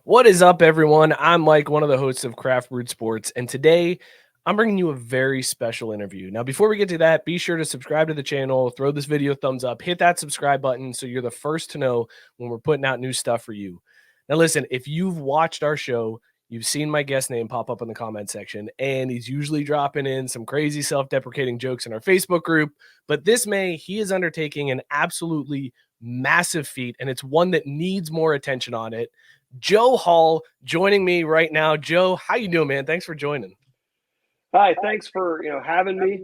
What is up, everyone? I'm Mike, one of the hosts of Craft Brewed Sports, and today I'm bringing you a very special interview. Now, before we get to that, be sure to subscribe to the channel, throw this video a thumbs up, hit that subscribe button so you're the first to know when we're putting out new stuff for you. Now, listen, if you've watched our show, you've seen my guest name pop up in the comment section, and he's usually dropping in some crazy self-deprecating jokes in our Facebook group. But this May, he is undertaking an absolutely massive feat, and it's one that needs more attention on it. Joe Hall joining me right now. Joe, how you doing, man? Thanks for joining. Hi, thanks for having me.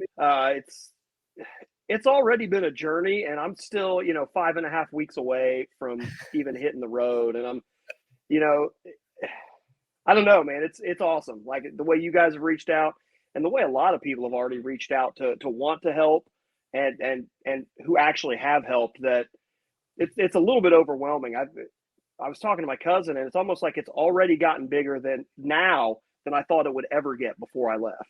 It's already been a journey, and I'm still 5.5 weeks away from even hitting the road. And I'm you know I don't know, man. It's awesome. Like the way you guys have reached out, and the way a lot of people have already reached out to want to help, and who actually have helped. That it's a little bit overwhelming. I was talking to my cousin, and it's almost like it's already gotten bigger than I thought it would ever get before I left.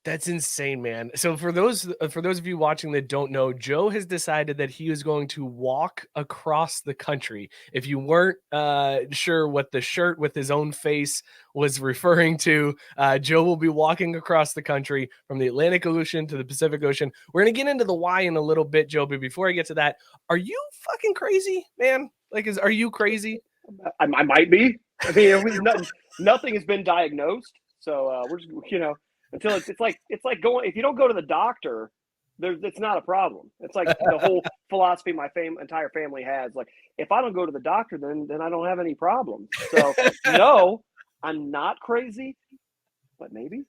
That's insane, man. So for those of you watching that don't know, Joe has decided that he is going to walk across the country. If you weren't sure what the shirt with his own face was referring to, Joe will be walking across the country from the Atlantic Ocean to the Pacific Ocean. We're going to get into the why in a little bit, Joe, but before I get to that, are you fucking crazy, man? Are you crazy? I might be. I mean, nothing has been diagnosed, so we're just until it's like going. If you don't go to the doctor, it's not a problem. It's like the whole philosophy my entire family has. Like, if I don't go to the doctor, then I don't have any problems. So no, I'm not crazy, but maybe.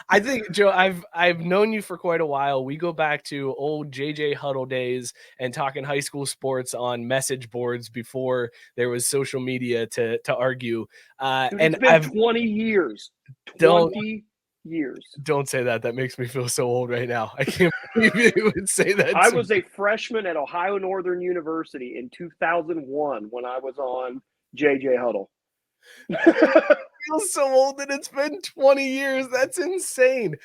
I think, Joe, I've known you for quite a while. We go back to old JJ Huddle days and talking high school sports on message boards before there was social media to argue. Dude, and it's been I've 20 years. don't 20 years. don't say that. That makes me feel so old right now. I can't believe you would say that. I was a freshman at Ohio Northern University in 2001 when I was on JJ Huddle. Feel so old that it's been 20 years. That's insane.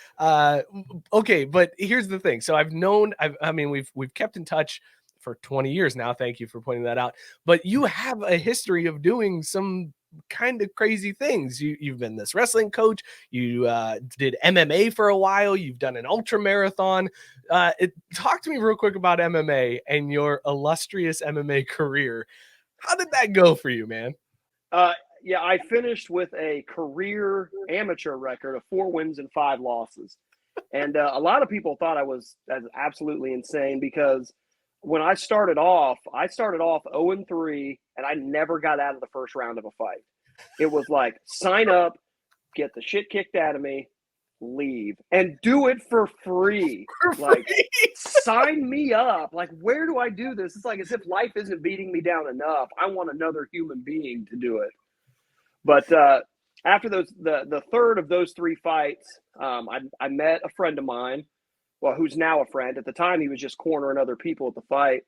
Okay, but here's the thing. So we've kept in touch for 20 years now. Thank you for pointing that out. But you have a history of doing some kind of crazy things. You've been this wrestling coach. You did MMA for a while. You've done an ultra marathon. Talk to me real quick about MMA and your illustrious MMA career. How did that go for you, man? Yeah, I finished with a career amateur record of 4 wins and 5 losses. And a lot of people thought I was absolutely insane because when I started off 0-3, and I never got out of the first round of a fight. It was like, sign up, get the shit kicked out of me, leave, and do it for free. Like, sign me up. Like, where do I do this? It's like as if life isn't beating me down enough. I want another human being to do it. But after the third of those 3 fights, I met a friend of mine, well, who's now a friend. At the time, he was just cornering other people at the fight.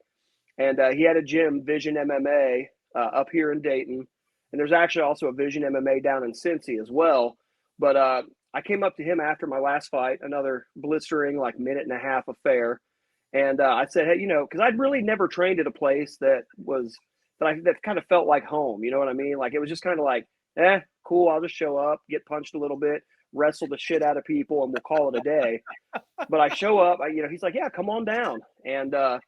And he had a gym, Vision MMA, up here in Dayton. And there's actually also a Vision MMA down in Cincy as well. But I came up to him after my last fight, another blistering, like, minute-and-a-half affair. And I said, hey, because I'd really never trained at a place that kind of felt like home. You know what I mean? Like, it was just kind of like, cool, I'll just show up, get punched a little bit, wrestle the shit out of people, and we'll call it a day. But I show up, he's like, yeah, come on down. And I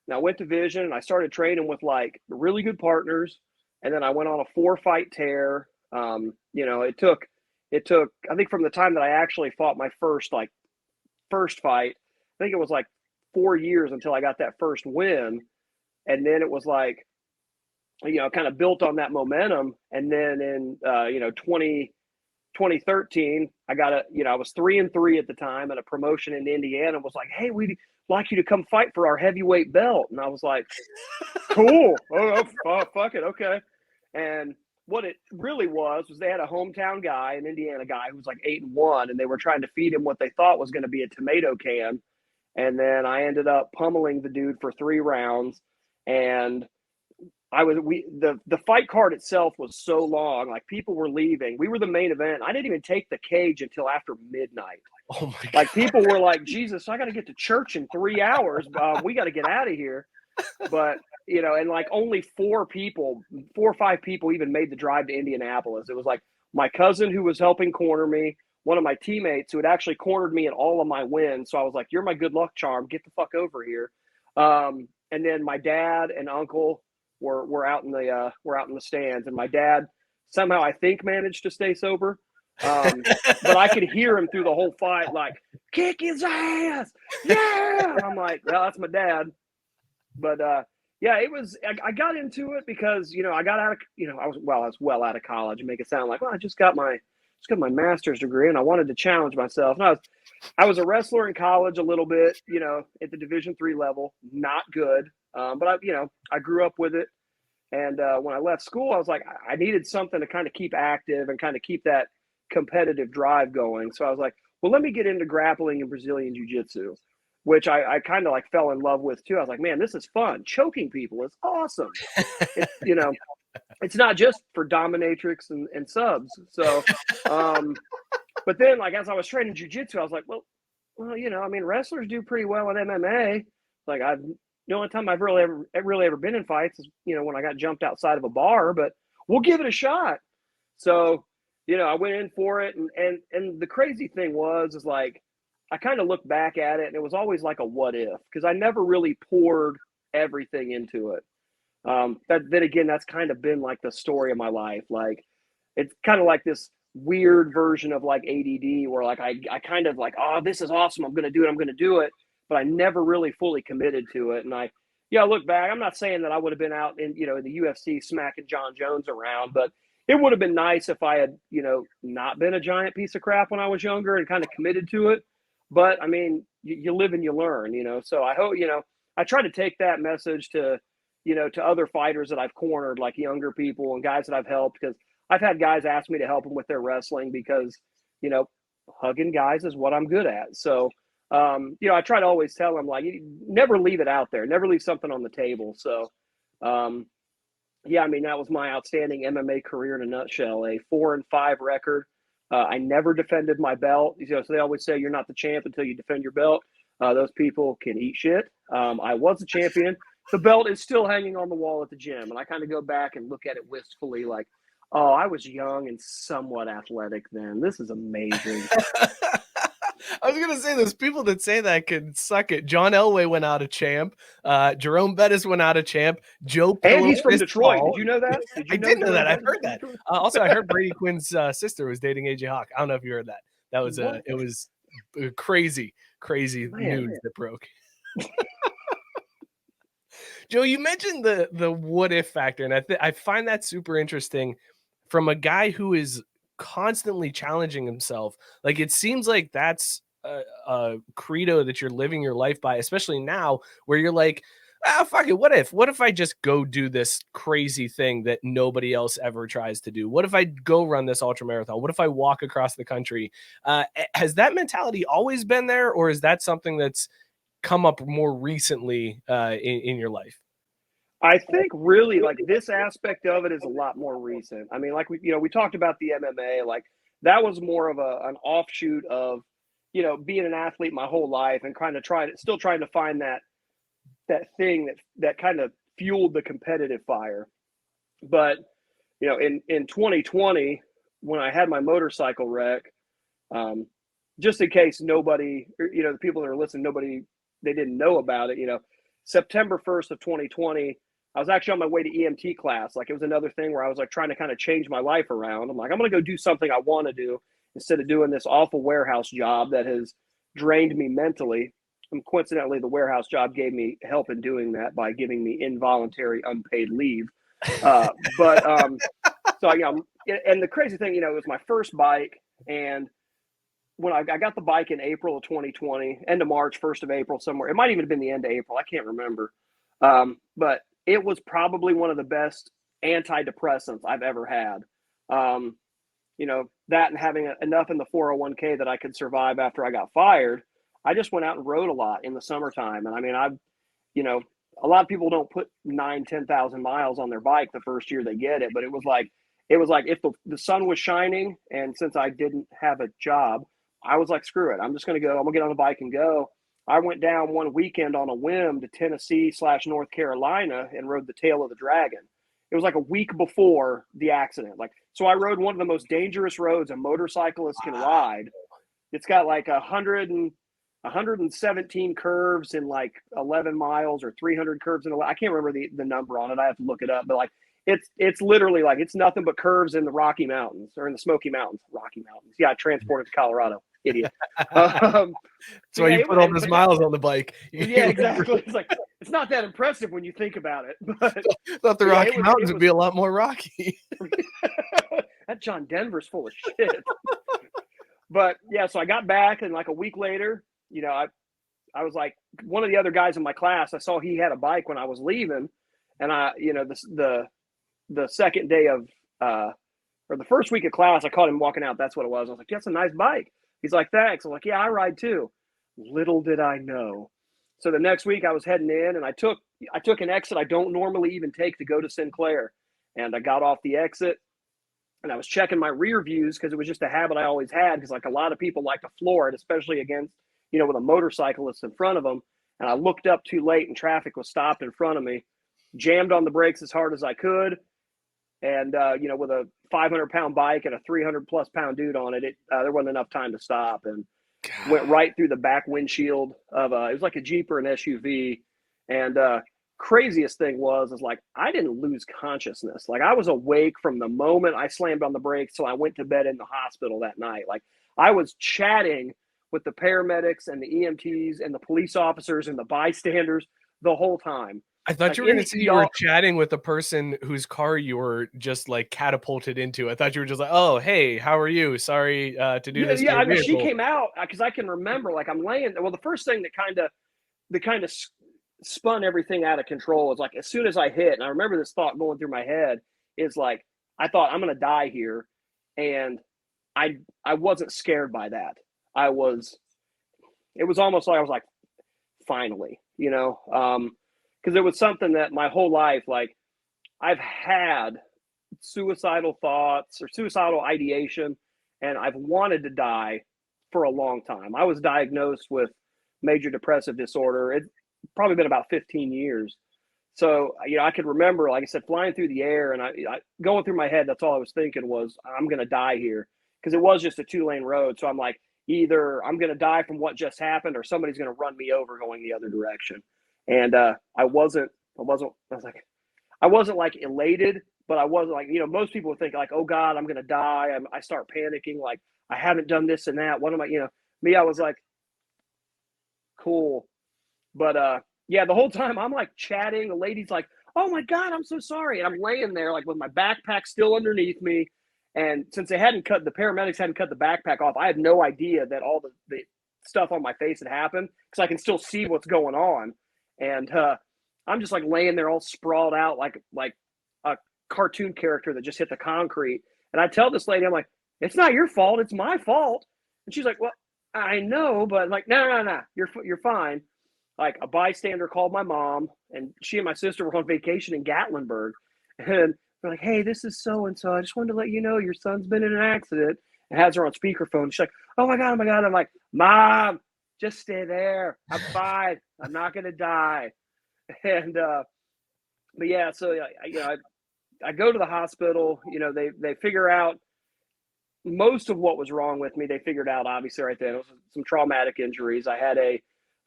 went to Vision, and I started training with, like, really good partners. And then I went on a 4-fight tear. It took, I think, from the time that I actually fought my first fight, I think it was like 4 years until I got that first win. And then it was like, kind of built on that momentum. And then in 2013, I was 3-3 at the time, and a promotion in Indiana was like, hey, we'd like you to come fight for our heavyweight belt. And I was like, cool. Oh, fuck it. Okay. And what it really was they had a hometown guy, an Indiana guy, who was like 8-1, and they were trying to feed him what they thought was going to be a tomato can. And then I ended up pummeling the dude for 3 rounds. And the fight card itself was so long, like, people were leaving. We were the main event. I didn't even take the cage until after midnight. Oh my God. Like, people were like, Jesus, I got to get to church in 3 hours. We got to get out of here. But and like only 4 or 5 people even made the drive to Indianapolis. It was like my cousin who was helping corner me, one of my teammates who had actually cornered me in all of my wins. So I was like, "You're my good luck charm. Get the fuck over here." And then my dad and uncle were out in the stands, and my dad somehow I think managed to stay sober. But I could hear him through the whole fight, like, "Kick his ass, yeah!" And I'm like, "Well, that's my dad." But yeah, it was. I got into it because I got out of I was well out of college and make it sound like, well, I just got my master's degree and I wanted to challenge myself. And I was a wrestler in college a little bit, at the Division III level, not good, but I grew up with it. And when I left school, I was like, I needed something to kind of keep active and kind of keep that competitive drive going. So I was like, well, let me get into grappling and Brazilian jiu-jitsu, which I kind of like fell in love with too. I was like, man, this is fun. Choking people is awesome. It's not just for dominatrix and subs. So, but then like as I was training jiu-jitsu, I was like, well, I mean, wrestlers do pretty well in MMA. Like the only time I've really ever been in fights is when I got jumped outside of a bar. But we'll give it a shot. So, I went in for it, and the crazy thing is like I kind of look back at it, and it was always like a what if, because I never really poured everything into it. Then again, that's kind of been like the story of my life. Like it's kind of like this weird version of like ADD where like I kind of like, oh, this is awesome, I'm going to do it, but I never really fully committed to it. And I look back, I'm not saying that I would have been out in in the UFC smacking John Jones around, but it would have been nice if I had not been a giant piece of crap when I was younger and kind of committed to it. But I mean, you live and you learn, so I hope I try to take that message to to other fighters that I've cornered, like younger people and guys that I've helped, because I've had guys ask me to help them with their wrestling because, hugging guys is what I'm good at. So, I try to always tell them, like, never leave it out there, never leave something on the table. So, yeah, I mean, that was my outstanding MMA career in a nutshell, a 4-5 record. I never defended my belt. So they always say you're not the champ until you defend your belt. Those people can eat shit. I was a champion. The belt is still hanging on the wall at the gym. And I kind of go back and look at it wistfully like, oh, I was young and somewhat athletic then. This is amazing. I was going to say, those people that say that can suck it. John Elway went out a champ. Jerome Bettis went out a champ. Joe Pillow. And he's from Detroit. Did you know that? I did know that. I've heard that. Also, I heard Brady Quinn's sister was dating AJ Hawk. I don't know if you heard that. That was it was crazy news that broke. Joe, you mentioned the what if factor, and I find that super interesting from a guy who is constantly challenging himself. Like, it seems like that's a credo that you're living your life by, especially now where you're like, fuck it. What if I just go do this crazy thing that nobody else ever tries to do? What if I go run this ultra marathon? What if I walk across the country? Has that mentality always been there, or is that something that's come up more recently in your life? I think really like this aspect of it is a lot more recent. I mean, like we talked about the MMA, like that was more of an offshoot of, being an athlete my whole life and kind of still trying to find that thing that kind of fueled the competitive fire. But, in 2020, when I had my motorcycle wreck, just in case nobody, the people that are listening, they didn't know about it, September 1st of 2020, I was actually on my way to EMT class. Like, it was another thing where I was like trying to kind of change my life around. I'm like, I'm going to go do something I want to do instead of doing this awful warehouse job that has drained me mentally. And coincidentally, the warehouse job gave me help in doing that by giving me involuntary unpaid leave. So and the crazy thing, it was my first bike, and when I got the bike in April of 2020, end of March, 1st of April, somewhere, it might even have been the end of April, I can't remember. But it was probably one of the best antidepressants I've ever had. That and having enough in the 401k that I could survive after I got fired. I just went out and rode a lot in the summertime. And I mean, a lot of people don't put 10,000 miles on their bike the first year they get it, but it was like if the sun was shining, and since I didn't have a job, I was like, screw it, I'm just going to go, I'm gonna get on the bike and go. I went down one weekend on a whim to Tennessee/North Carolina and rode the tail of the dragon. It was like a week before the accident. Like, so I rode one of the most dangerous roads a motorcyclist can ride. It's got like 117 curves in like 11 miles or 300 curves in I can't remember the number on it. I have to look it up, but like it's literally like it's nothing but curves in the Rocky Mountains or in the Smoky Mountains. Rocky Mountains. Yeah, I transported to Colorado. Idiot. That's why you put all those miles on the bike. Yeah, exactly. It's like it's not that impressive when you think about it. But thought the Rocky Mountains would be a lot more rocky. That John Denver's full of shit. But yeah, so I got back, and like a week later, you know, I was like, one of the other guys in my class, I saw he had a bike when I was leaving, and the second day of or the first week of class, I caught him walking out. That's what it was. I was like, that's a nice bike. He's like, thanks. I'm like, yeah, I ride too. Little did I know. So the next week I was heading in, and I took an exit I don't normally even take to go to Sinclair. And I got off the exit, and I was checking my rear views because it was just a habit I always had, because like a lot of people like to floor it, especially against, with a motorcyclist in front of them. And I looked up too late, and traffic was stopped in front of me, jammed on the brakes as hard as I could. And, with a 500-pound bike and a 300-plus-pound dude on it, there wasn't enough time to stop, and went right through the back windshield of it was like a Jeep or an SUV. And craziest thing was like I didn't lose consciousness. Like I was awake from the moment I slammed on the brakes till I went to bed in the hospital that night. Like I was chatting with the paramedics and the EMTs and the police officers and the bystanders the whole time. I thought you were going to say you were chatting with the person whose car you were just like catapulted into. I thought you were just like, oh, hey, how are you? Sorry to do this. Yeah, I mean, she came out because I can remember, like I'm laying. Well, the first thing that kind of spun everything out of control was like as soon as I hit, and I remember this thought going through my head is like I thought I'm going to die here, and I wasn't scared by that. It was almost like I was like, finally, because it was something that my whole life, like I've had suicidal thoughts or suicidal ideation, and I've wanted to die for a long time. I was diagnosed with major depressive disorder. It's probably been about 15 years. So, I could remember, like I said, flying through the air, and I going through my head, that's all I was thinking was, I'm going to die here, because it was just a 2-lane road. So I'm like, either I'm going to die from what just happened, or somebody's going to run me over going the other direction. And I wasn't like elated, but I wasn't like, most people would think like, oh God, I'm going to die. I start panicking. Like I haven't done this and that. What am I, me, I was like, cool. But yeah, the whole time I'm like chatting. The lady's like, oh my God, I'm so sorry. And I'm laying there like with my backpack still underneath me. And since the paramedics hadn't cut the backpack off, I had no idea that all the stuff on my face had happened, because I can still see what's going on. And I'm just like laying there all sprawled out like a cartoon character that just hit the concrete. And I tell this lady, I'm like, it's not your fault, it's my fault. And she's like, well, I know, but like, no, you're fine. Like a bystander called my mom, and she and my sister were on vacation in Gatlinburg. And they're like, hey, this is so-and-so. I just wanted to let you know your son's been in an accident. And has her on speakerphone. She's like, oh my God. I'm like, Mom, just stay there. I'm fine. I'm not going to die. And, but yeah, so, I go to the hospital, they figure out most of what was wrong with me. They figured out obviously right then. It was some traumatic injuries. I had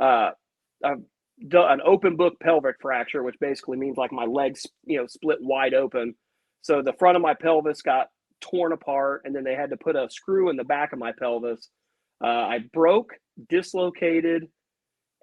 an open book pelvic fracture, which basically means like my legs, split wide open. So the front of my pelvis got torn apart, and then they had to put a screw in the back of my pelvis. I broke, dislocated,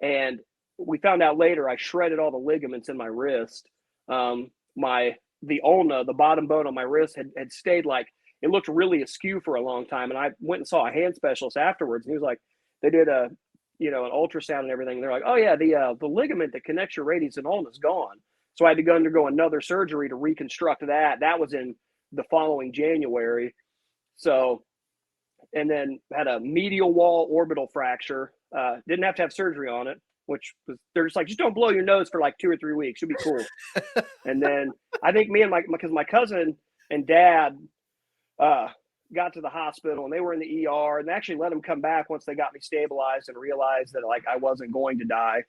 and we found out later I shredded all the ligaments in my wrist. The ulna, the bottom bone on my wrist, had stayed like, it looked really askew for a long time. And I went and saw a hand specialist afterwards, and he was like, they did an ultrasound and everything. And they're like, oh yeah, the ligament that connects your radius and ulna is gone. So I had to go undergo another surgery to reconstruct that. That was in the following January. So, and then had a medial wall orbital fracture. Didn't have to have surgery on it, which was, they're just like, just don't blow your nose for like 2 or 3 weeks. You'll be cool. And then I think me and because my cousin and dad, got to the hospital and they were in the ER, and they actually let them come back once they got me stabilized and realized that like I wasn't going to die.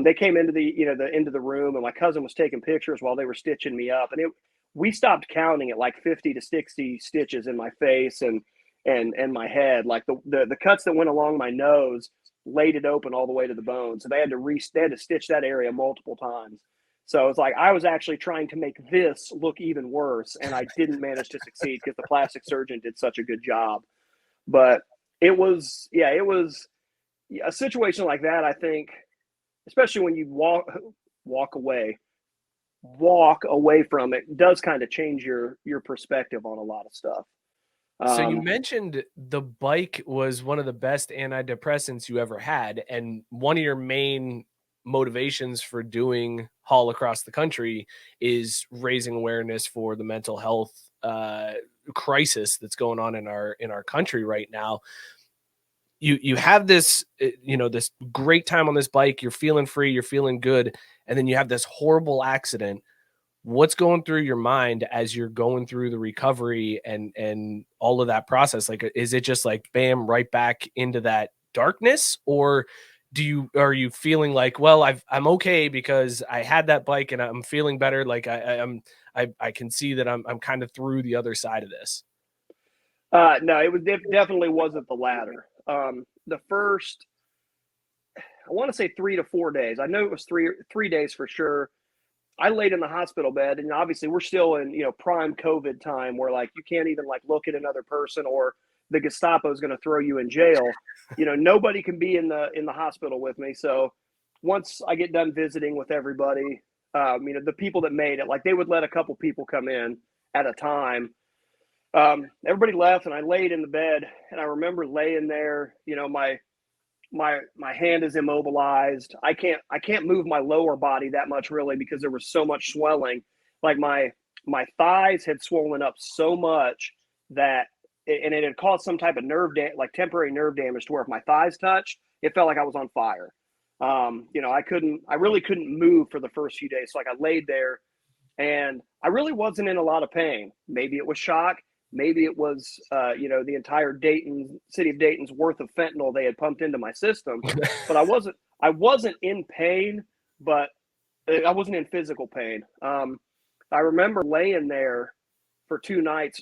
They came into the room, and my cousin was taking pictures while they were stitching me up, and we stopped counting at like 50 to 60 stitches in my face and my head. Like the cuts that went along my nose laid it open all the way to the bone, so they had to stitch that area multiple times. So it's like I was actually trying to make this look even worse, and I didn't manage to succeed because the plastic surgeon did such a good job. But it was a situation like that. I think, especially when you walk away, walk away from it, does kind of change your perspective on a lot of stuff. So you Um, mentioned the bike was one of the best antidepressants you ever had, and one of your main motivations for doing Haul Across the Country is raising awareness for the mental health crisis that's going on in our country right now. You have this this great time on this bike, you're feeling free, you're feeling good, and then you have this horrible accident. What's going through your mind as you're going through the recovery and all of that process? Like, is it just like bam, right back into that darkness, or are you feeling like, well, I'm okay because I had that bike and I'm feeling better, like I can see that I'm kind of through the other side of this? no, definitely wasn't the latter. The first, I want to say 3 to 4 days. I know it was 3 days for sure. I laid in the hospital bed, and obviously we're still in prime COVID time where like you can't even like look at another person, or the Gestapo is going to throw you in jail. Nobody can be in the hospital with me. So once I get done visiting with everybody, the people that made it, like they would let a couple people come in at a time. Everybody left, and I laid in the bed, and I remember laying there. My hand is immobilized. I can't move my lower body that much really because there was so much swelling. Like my thighs had swollen up so much that and it had caused some type of like temporary nerve damage to where if my thighs touched, it felt like I was on fire. I really couldn't move for the first few days. So like I laid there, and I really wasn't in a lot of pain. Maybe it was shock. Maybe it was, the entire city of Dayton's worth of fentanyl they had pumped into my system. But I wasn't in pain, but I wasn't in physical pain. I remember laying there for 2 nights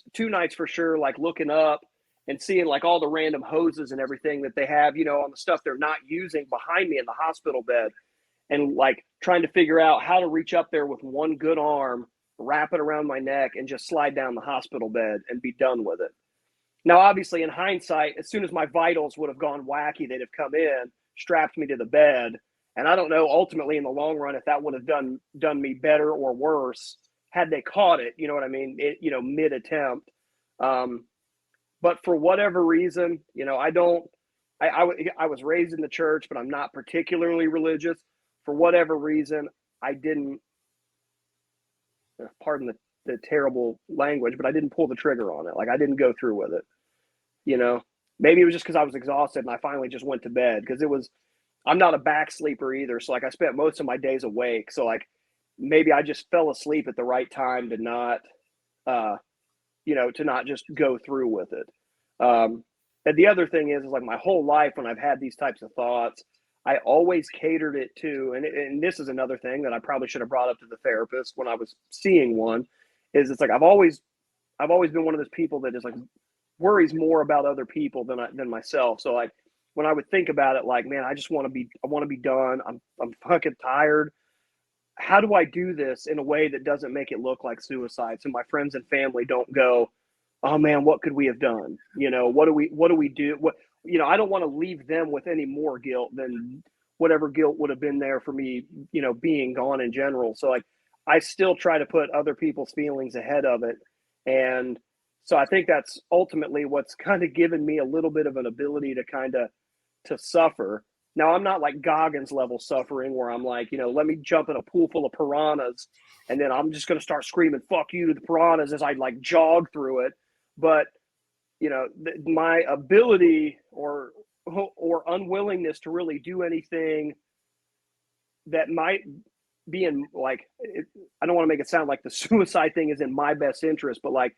for sure, like looking up and seeing like all the random hoses and everything that they have, on the stuff they're not using behind me in the hospital bed, and like trying to figure out how to reach up there with one good arm, wrap it around my neck, and just slide down the hospital bed and be done with it. Now, obviously, in hindsight, as soon as my vitals would have gone wacky, they'd have come in, strapped me to the bed. And I don't know ultimately in the long run if that would have done me better or worse had they caught it, you know what I mean? Mid attempt. But for whatever reason, I don't, I was raised in the church, but I'm not particularly religious. For whatever reason, I didn't, pardon the terrible language, but I didn't pull the trigger on it. Like I didn't go through with it, you know? Maybe it was just because I was exhausted and I finally just went to bed because I'm not a back sleeper either. So like I spent most of my days awake. So like maybe I just fell asleep at the right time to not, to not just go through with it. And the other thing is like my whole life when I've had these types of thoughts, I always catered it to, and this is another thing that I probably should have brought up to the therapist when I was seeing one, is it's like I've always been one of those people that just like worries more about other people than myself. So like when I would think about it, like man, I want to be done. I'm fucking tired. How do I do this in a way that doesn't make it look like suicide? So my friends and family don't go, oh man, what could we have done? What do we do? I don't want to leave them with any more guilt than whatever guilt would have been there for me, being gone in general. So like, I still try to put other people's feelings ahead of it. And so I think that's ultimately what's kind of given me a little bit of an ability to kind of to suffer. Now I'm not like Goggins level suffering where I'm like, let me jump in a pool full of piranhas and then I'm just going to start screaming "fuck you" to the piranhas as I like jog through it. But my ability or unwillingness to really do anything that might be in like I don't want to make it sound like the suicide thing is in my best interest, but like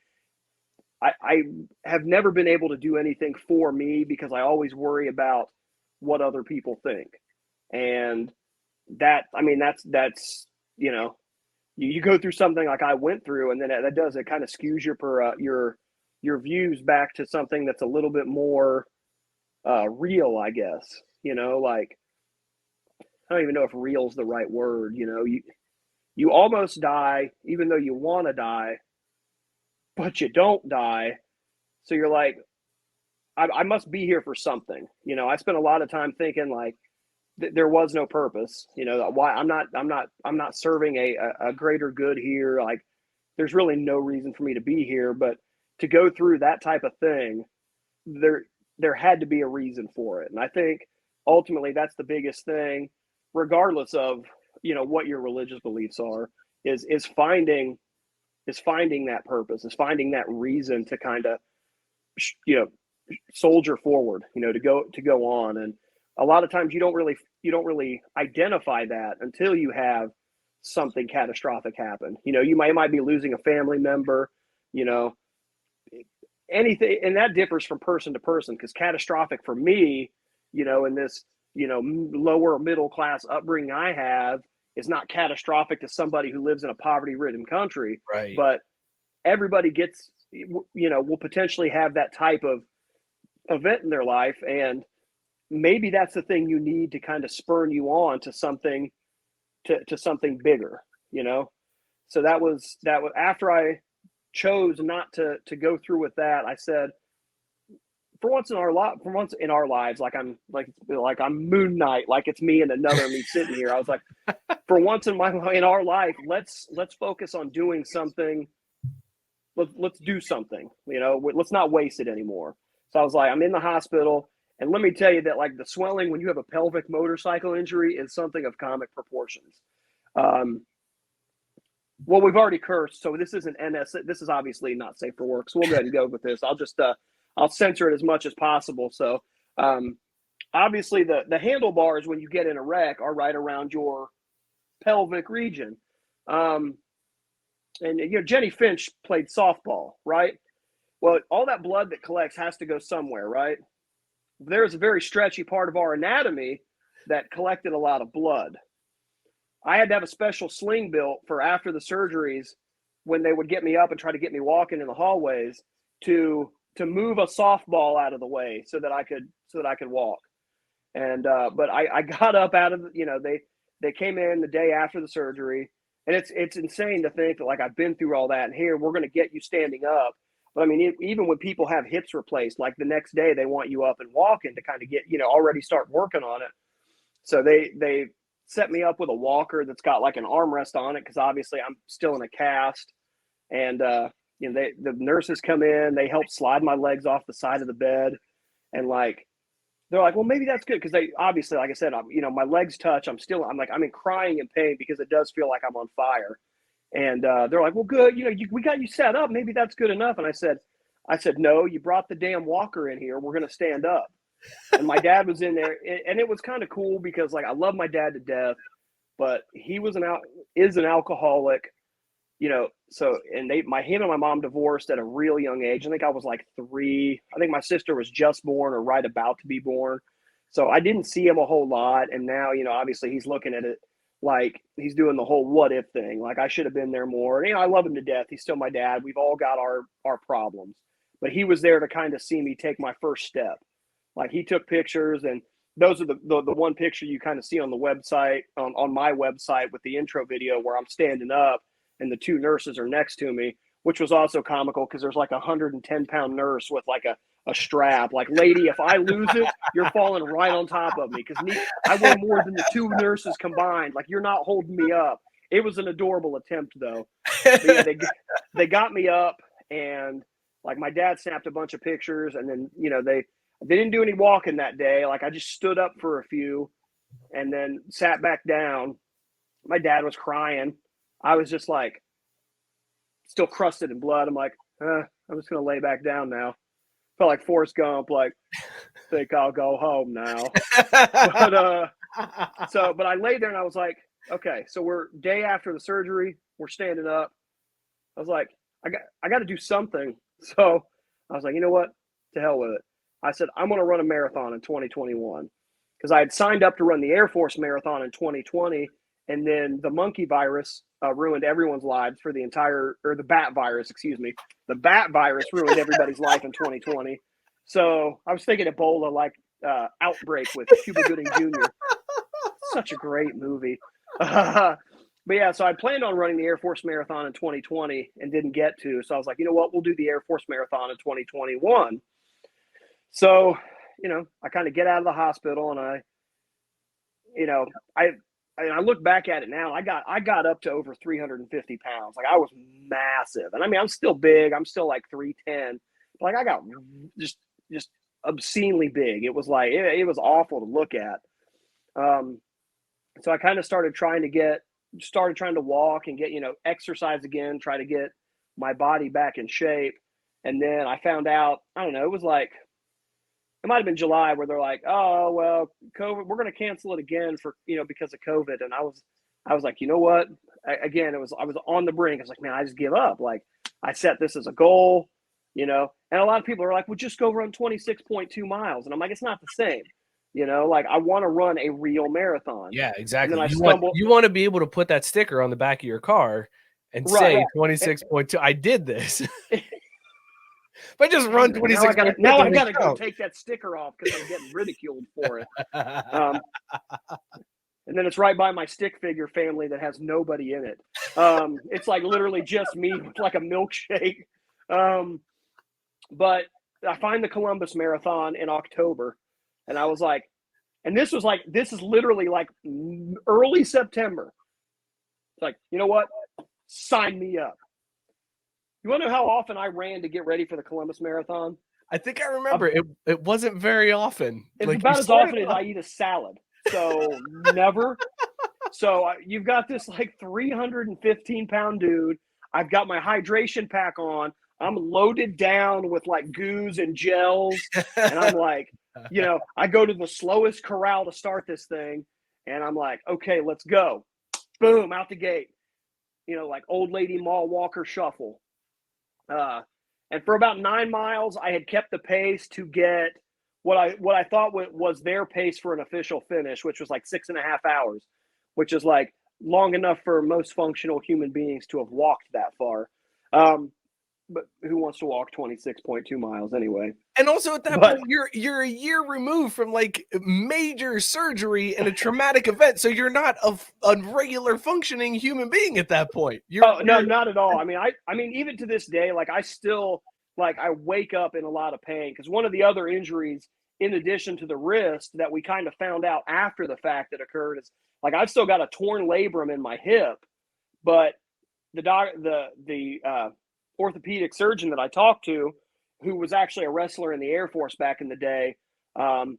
I have never been able to do anything for me because I always worry about what other people think. And that, I mean, that's, you know, you go through something like I went through, and then it kind of skews your views back to something that's a little bit more real, I guess. You know, like I don't even know if real is the right word. You know, you almost die even though you want to die, but you don't die. So you're like, I must be here for something. You know, I spent a lot of time thinking like there was no purpose. You know, why I'm not serving a greater good here. Like there's really no reason for me to be here. But to go through that type of thing, there there had to be a reason for it. And I think ultimately that's the biggest thing, regardless of what your religious beliefs are, is finding that purpose, is finding that reason to kind of you know soldier forward, to go on. And a lot of times you don't really identify that until you have something catastrophic happen. You might be losing a family member, you know, anything, and that differs from person to person, because catastrophic for me, in this, lower middle class upbringing I have, is not catastrophic to somebody who lives in a poverty ridden country. Right. But everybody gets, will potentially have that type of event in their life, and maybe that's the thing you need to kind of spur you on to something, to something bigger, so that was after I chose not to go through with that. I said, for once in our lives, like I'm Moon Knight, like it's me and another me sitting here. I was like, for once in our life, let's focus on doing something. Let's do something. Let's not waste it anymore. So I was like, I'm in the hospital, and let me tell you that, like, the swelling when you have a pelvic motorcycle injury is something of comic proportions. Um, well, we've already cursed, so this isn't NS. This is obviously not safe for work, so we'll go ahead and go with this. I'll censor it as much as possible. So, um, obviously, the handlebars when you get in a wreck are right around your pelvic region. Um, and Jenny Finch played softball, right? Well, all that blood that collects has to go somewhere, right? There's a very stretchy part of our anatomy that collected a lot of blood. I had to have a special sling built for after the surgeries, when they would get me up and try to get me walking in the hallways, to move a softball out of the way so that I could walk. And but I got up out of they came in the day after the surgery, and it's insane to think that, like, I've been through all that, and here we're going to get you standing up. But I mean, even when people have hips replaced, like the next day they want you up and walking to kind of get already start working on it. So they set me up with a walker that's got like an armrest on it, because obviously I'm still in a cast. And the nurses come in, they help slide my legs off the side of the bed, and like they're like, well, maybe that's good, because they obviously, like I said, my legs touch. I'm in crying in pain because it does feel like I'm on fire. And they're like, well, good, we got you set up. Maybe that's good enough. And I said, no, you brought the damn walker in here. We're gonna stand up. And my dad was in there, and it was kind of cool because, like, I love my dad to death, but he is an alcoholic. So, and him and my mom divorced at a real young age. I think I was like 3. I think my sister was just born or right about to be born. So I didn't see him a whole lot. And now, obviously he's looking at it like he's doing the whole what if thing. Like, I should have been there more. And, I love him to death. He's still my dad. We've all got our problems, but he was there to kind of see me take my first step. Like, he took pictures, and those are the one picture you kind of see on the website, on my website, with the intro video, where I'm standing up and the 2 nurses are next to me, which was also comical because there's like a 110-pound nurse with like a strap. Like, lady, if I lose it, you're falling right on top of me, because I weigh more than the 2 nurses combined. Like, you're not holding me up. It was an adorable attempt, though. But yeah, they got me up, and like my dad snapped a bunch of pictures, and then they didn't do any walking that day. Like, I just stood up for a few and then sat back down. My dad was crying. I was just like, still crusted in blood. I'm like, I'm just gonna lay back down now. Felt like Forrest Gump, like, think I'll go home now. But but I lay there and I was like, okay, so we're day after the surgery, we're standing up. I was like, I got to do something. So I was like, you know what? To hell with it. I said, I'm going to run a marathon in 2021 because I had signed up to run the Air Force Marathon in 2020. And then the monkey virus ruined everyone's lives for the entire, or the bat virus, excuse me. The bat virus ruined everybody's life in 2020. So I was thinking Ebola like Outbreak with Cuba Gooding Jr. Such a great movie. But yeah, so I planned on running the Air Force Marathon in 2020 and didn't get to. So I was like, you know what? We'll do the Air Force Marathon in 2021. So, I kind of get out of the hospital and you know, I I look back at it now. I got up to over 350 pounds. Like I was massive, and I mean I'm still big. I'm still like 310. But like I got just obscenely big. It was like it was awful to look at. Um, so I kind of started trying to walk and get exercise again, try to get my body back in shape. And then I found out, I don't know, it was like it might have been July where they're like, oh well, COVID, we're going to cancel it again for because of COVID. And I was like, you know what? Again, I was on the brink. I was like, man, I just give up. Like I set this as a goal, and a lot of people are like, well, just go run 26.2 miles. And I'm like, it's not the same. Like I want to run a real marathon. Yeah, And then exactly. I You want stumbled you want to be able to put that sticker on the back of your car and right. say 26.2. I did this. If I just run Now 26.2, I doesn't gotta go count. take that sticker off because I'm getting ridiculed for it. And then it's right by my stick figure family that has nobody in it. It's like literally just me with like a milkshake. But I find the Columbus Marathon in October, and I was like, and this is literally like early September. It's like, you know what? Sign me up. You want to know how often I ran to get ready for the Columbus Marathon? I think I remember it wasn't very often. It's Like you about as started often as off I eat a salad. So never. So you've got this like 315-pound dude. I've got my hydration pack on. I'm loaded down with like goos and gels. And I'm like, I go to the slowest corral to start this thing. And I'm like, okay, let's go. Boom, out the gate. Like old lady mall walker shuffle. And for about 9 miles, I had kept the pace to get what I thought was their pace for an official finish, which was like 6.5 hours, which is like long enough for most functional human beings to have walked that far. But who wants to walk 26.2 miles anyway? and also at that But point, you're a year removed from like major surgery and a traumatic event, so you're not a regular functioning human being at that point. oh no, not at all. I mean, even to this day, like I still I wake up in a lot of pain because one of the other injuries, in addition to the wrist, that we kind of found out after the fact that occurred is like I've still got a torn labrum in my hip, but the orthopedic surgeon that I talked to, who was actually a wrestler in the Air Force back in the day, um,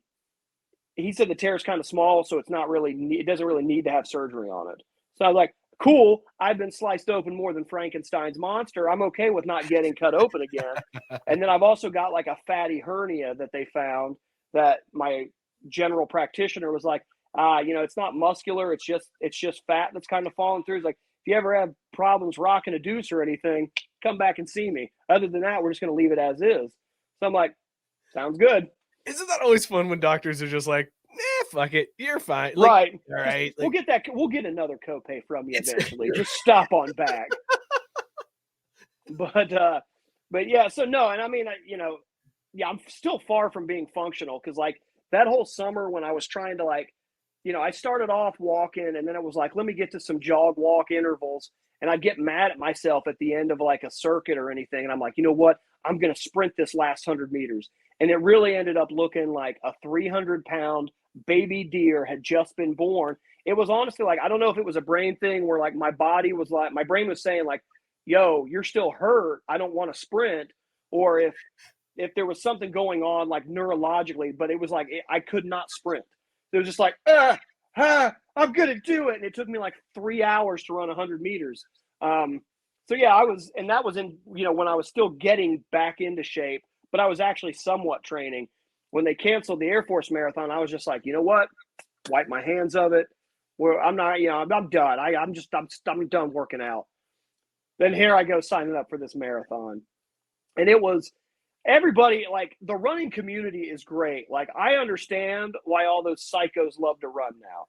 he said the tear is kind of small, so it doesn't really need to have surgery on it. So I was like, cool. I've been sliced open more than Frankenstein's monster. I'm okay with not getting cut open again. And then I've also got like a fatty hernia that they found that my general practitioner was like, it's not muscular. It's just fat that's kind of falling through. It's like, if you ever have problems rocking a deuce or anything, come back and see me. Other than that, we're just going to leave it as is. So I'm like, sounds good. Isn't that always fun when doctors are just like, fuck it, you're fine. Like, Right. all right, We'll like, we'll get another copay from you eventually. Just stop on back. But yeah, so no, and I mean, yeah, I'm still far from being functional because like that whole summer when I was trying to I started off walking and then it was like, let me get to some jog walk intervals. And I'd get mad at myself at the end of like a circuit or anything. And I'm like, you know what? I'm going to sprint this last 100 meters. And it really ended up looking like a 300-pound baby deer had just been born. It was honestly like, I don't know if it was a brain thing where like my brain was saying like, yo, you're still hurt. I don't want to sprint. Or if there was something going on like neurologically, but it was like, I could not sprint. It was just like, I'm going to do it. And it took me like 3 hours to run 100 meters. So yeah, that was in, when I was still getting back into shape, but I was actually somewhat training. When they canceled the Air Force Marathon, I was just like, you know what? Wipe my hands of it. Where I'm not, I'm done. I'm done working out. Then here I go signing up for this marathon. And it was everybody, like, the running community is great. Like, I understand why all those psychos love to run now.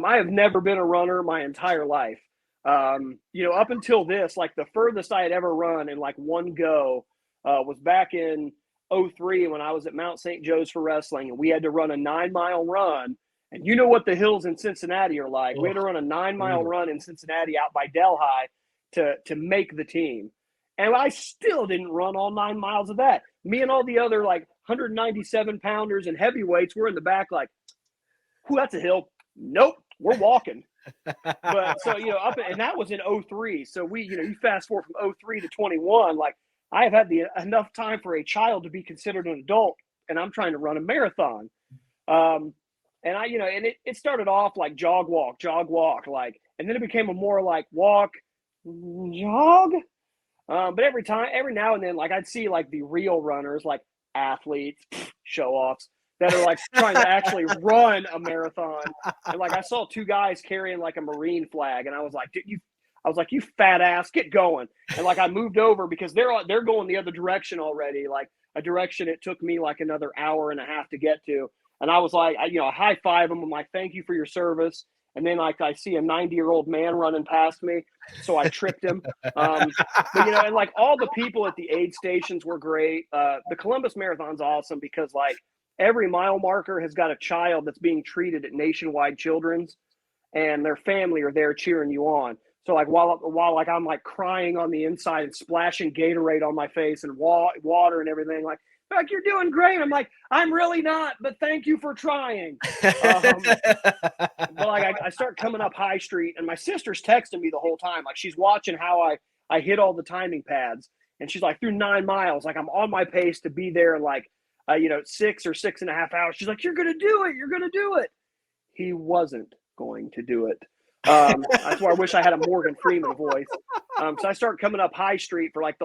I have never been a runner my entire life. Up until this, like, the furthest I had ever run in like one go was back in '03 when I was at Mount St. Joe's for wrestling, and we had to run a 9-mile run. And you know what the hills in Cincinnati are like. We had to run a 9-mile run in Cincinnati out by Delhi to make the team. And I still didn't run all 9 miles of that. Me and all the other like 197 pounders and heavyweights were in the back like, whew, that's a hill. Nope, we're walking. But so, and that was in '03. So we, you fast forward from '03 to 21, like I have had enough time for a child to be considered an adult, and I'm trying to run a marathon. And it started off like jog, walk, like, and then it became a more like walk, jog. But every now and then, like I'd see like the real runners, like athletes, show offs that are like trying to actually run a marathon. And like I saw 2 guys carrying like a Marine flag, and I was like, you fat ass, get going. And like I moved over because they're going the other direction already, like a direction it took me like another hour and a half to get to. And I was like, I high five them. I'm like, thank you for your service. And then like I see a 90-year-old man running past me, so I tripped him. But and like all the people at the aid stations were great. The Columbus Marathon's awesome because like every mile marker has got a child that's being treated at Nationwide Children's, and their family are there cheering you on. So like while like I'm like crying on the inside and splashing Gatorade on my face and water and everything, like you're doing great. I'm like, I'm really not, but thank you for trying. But like I start coming up High Street, and my sister's texting me the whole time. Like she's watching how I hit all the timing pads, and she's like, through 9 miles, like I'm on my pace to be there in like 6 or 6.5 hours. She's like, you're gonna do it. You're gonna do it. He wasn't going to do it. That's why I wish I had a Morgan Freeman voice. So I start coming up High Street for like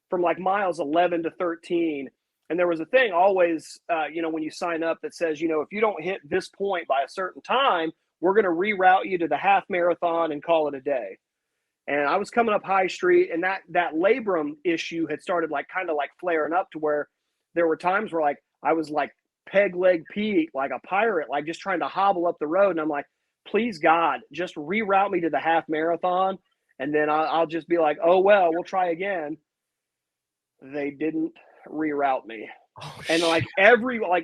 from like miles 11 to 13. And there was a thing always, when you sign up that says, if you don't hit this point by a certain time, we're going to reroute you to the half marathon and call it a day. And I was coming up High Street, and that labrum issue had started like kind of like flaring up to where there were times where like I was like peg leg Pete, like a pirate, like just trying to hobble up the road. And I'm like, please God, just reroute me to the half marathon. And then I'll just be like, oh, well, we'll try again. They didn't reroute me. And like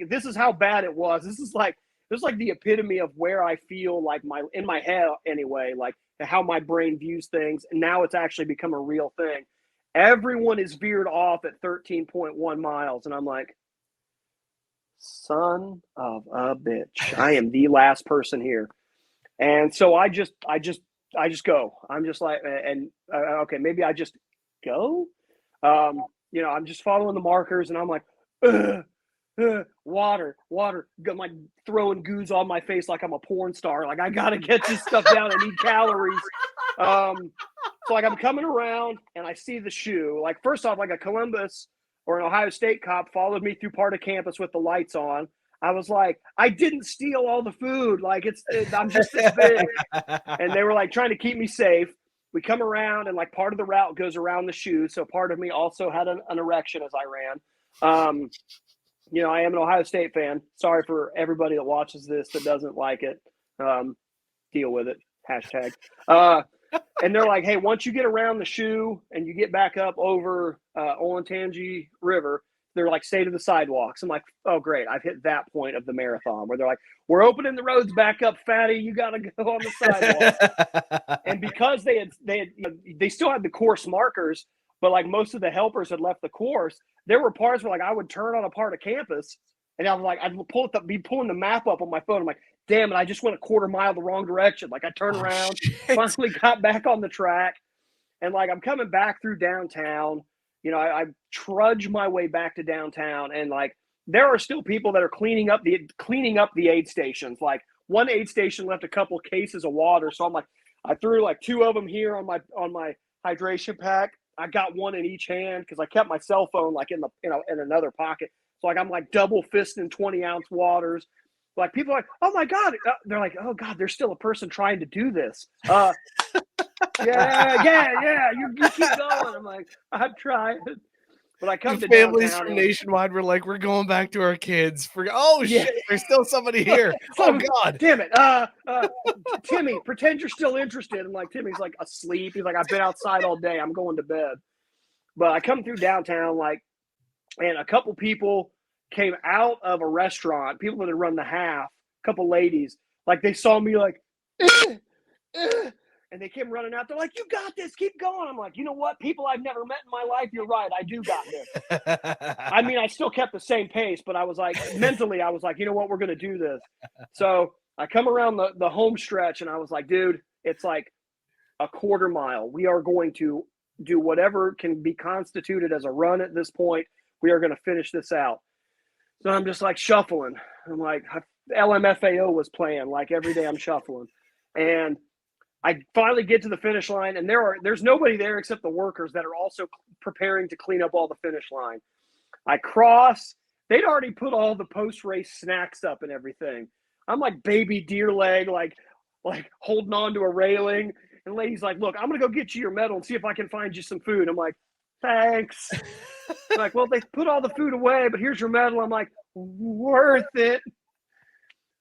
this is how bad it was. This is like the epitome of where I feel like in my head anyway, like how my brain views things. And now it's actually become a real thing. Everyone is veered off at 13.1 miles. And I'm like, son of a bitch, I am the last person here. And so I just go. I'm just like, okay, maybe I just go. I'm just following the markers, and I'm like, water. I'm like throwing goos on my face like I'm a porn star. Like I gotta get this stuff down. I need calories. So like I'm coming around, and I see the shoe. Like first off, like a Columbus or an Ohio State cop followed me through part of campus with the lights on. I was like, I didn't steal all the food. Like I'm just this big. And they were like trying to keep me safe. We come around, and like part of the route goes around the shoe. So part of me also had an erection as I ran. I am an Ohio State fan. Sorry for everybody that watches this that doesn't like it. Deal with it. Hashtag. And they're like, hey, once you get around the shoe and you get back up over Olentangy River, they're like, stay to the sidewalks. I'm like, oh, great. I've hit that point of the marathon where they're like, we're opening the roads back up, fatty. You got to go on the sidewalk. And because they still had the course markers, but like most of the helpers had left the course, there were parts where like I would turn on a part of campus, and I was like, I'd be pulling the map up on my phone. I'm like, damn it, I just went a quarter mile the wrong direction. Like I turned around, finally got back on the track, and like I'm coming back through downtown. I trudge my way back to downtown, and like there are still people that are cleaning up the aid stations. Like one aid station left a couple cases of water, so I'm like, I threw like 2 of them here on my hydration pack. I got one in each hand because I kept my cell phone like in another pocket. So like I'm like double fisting 20-ounce waters. Like people are like, oh my God, they're like, oh God, there's still a person trying to do this. Yeah. You keep going. I'm like, I'm trying. But I come The to families downtown. from Nationwide were like, we're going back to our kids. Oh, Yeah. shit, there's still somebody here. Oh, God. Damn it. Timmy, pretend you're still interested. And like, Timmy's like asleep. He's like, I've been outside all day. I'm going to bed. But I come through downtown, like, and a couple people came out of a restaurant, people that had run the half, a couple ladies, like they saw me like, and they came running out. They're like, you got this, keep going. I'm like, you know what? People I've never met in my life, you're right. I do got this. I mean, I still kept the same pace, but I was like, mentally, I was like, you know what? We're going to do this. So I come around the home stretch and I was like, dude, it's like a quarter mile. We are going to do whatever can be constituted as a run at this point. We are going to finish this out. So I'm just like shuffling. I'm like, LMFAO was playing like every day I'm shuffling. And I finally get to the finish line, and there's nobody there except the workers that are also preparing to clean up all the finish line. I cross. They'd already put all the post-race snacks up and everything. I'm like baby deer leg, like holding on to a railing. And the lady's like, look, I'm going to go get you your medal and see if I can find you some food. I'm like, thanks. Like, well, they put all the food away, but here's your medal. I'm like, worth it.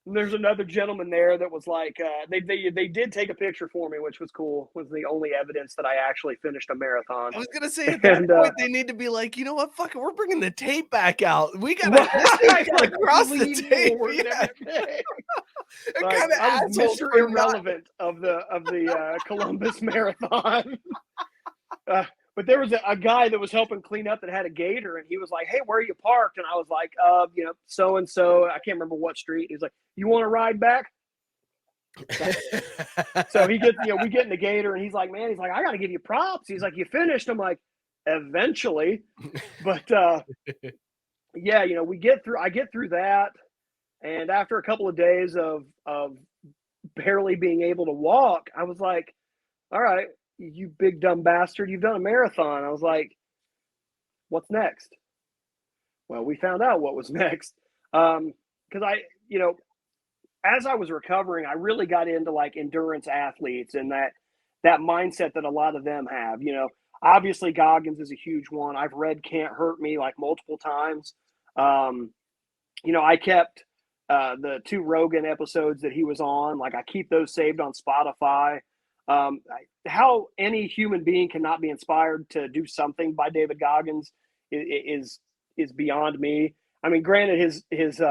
And there's another gentleman there that was like, they did take a picture for me, which was cool. Was the only evidence that I actually finished a marathon. I was gonna say at that point they need to be like, you know what, fuck it, we're bringing the tape back out. We gotta, gotta cross the tape. Yeah. Like, I was Mr. Irrelevant of the Columbus Marathon. But there was a guy that was helping clean up that had a gator, and he was like, hey, where are you parked? And I was like, so and so. I can't remember what street. He's like, you want to ride back? So we get in the gator, and he's like, man, I got to give you props. He's like, you finished? I'm like, eventually. But yeah, I get through that. And after a couple of days of barely being able to walk, I was like, all right, you big dumb bastard, you've done a marathon. I was like, what's next? Well, we found out what was next. Because as I was recovering, I really got into like endurance athletes and that mindset that a lot of them have. Obviously Goggins is a huge one. I've read Can't Hurt Me like multiple times. I kept the 2 Rogan episodes that he was on. Like, I keep those saved on Spotify. How any human being cannot be inspired to do something by David Goggins is beyond me. I mean, granted, his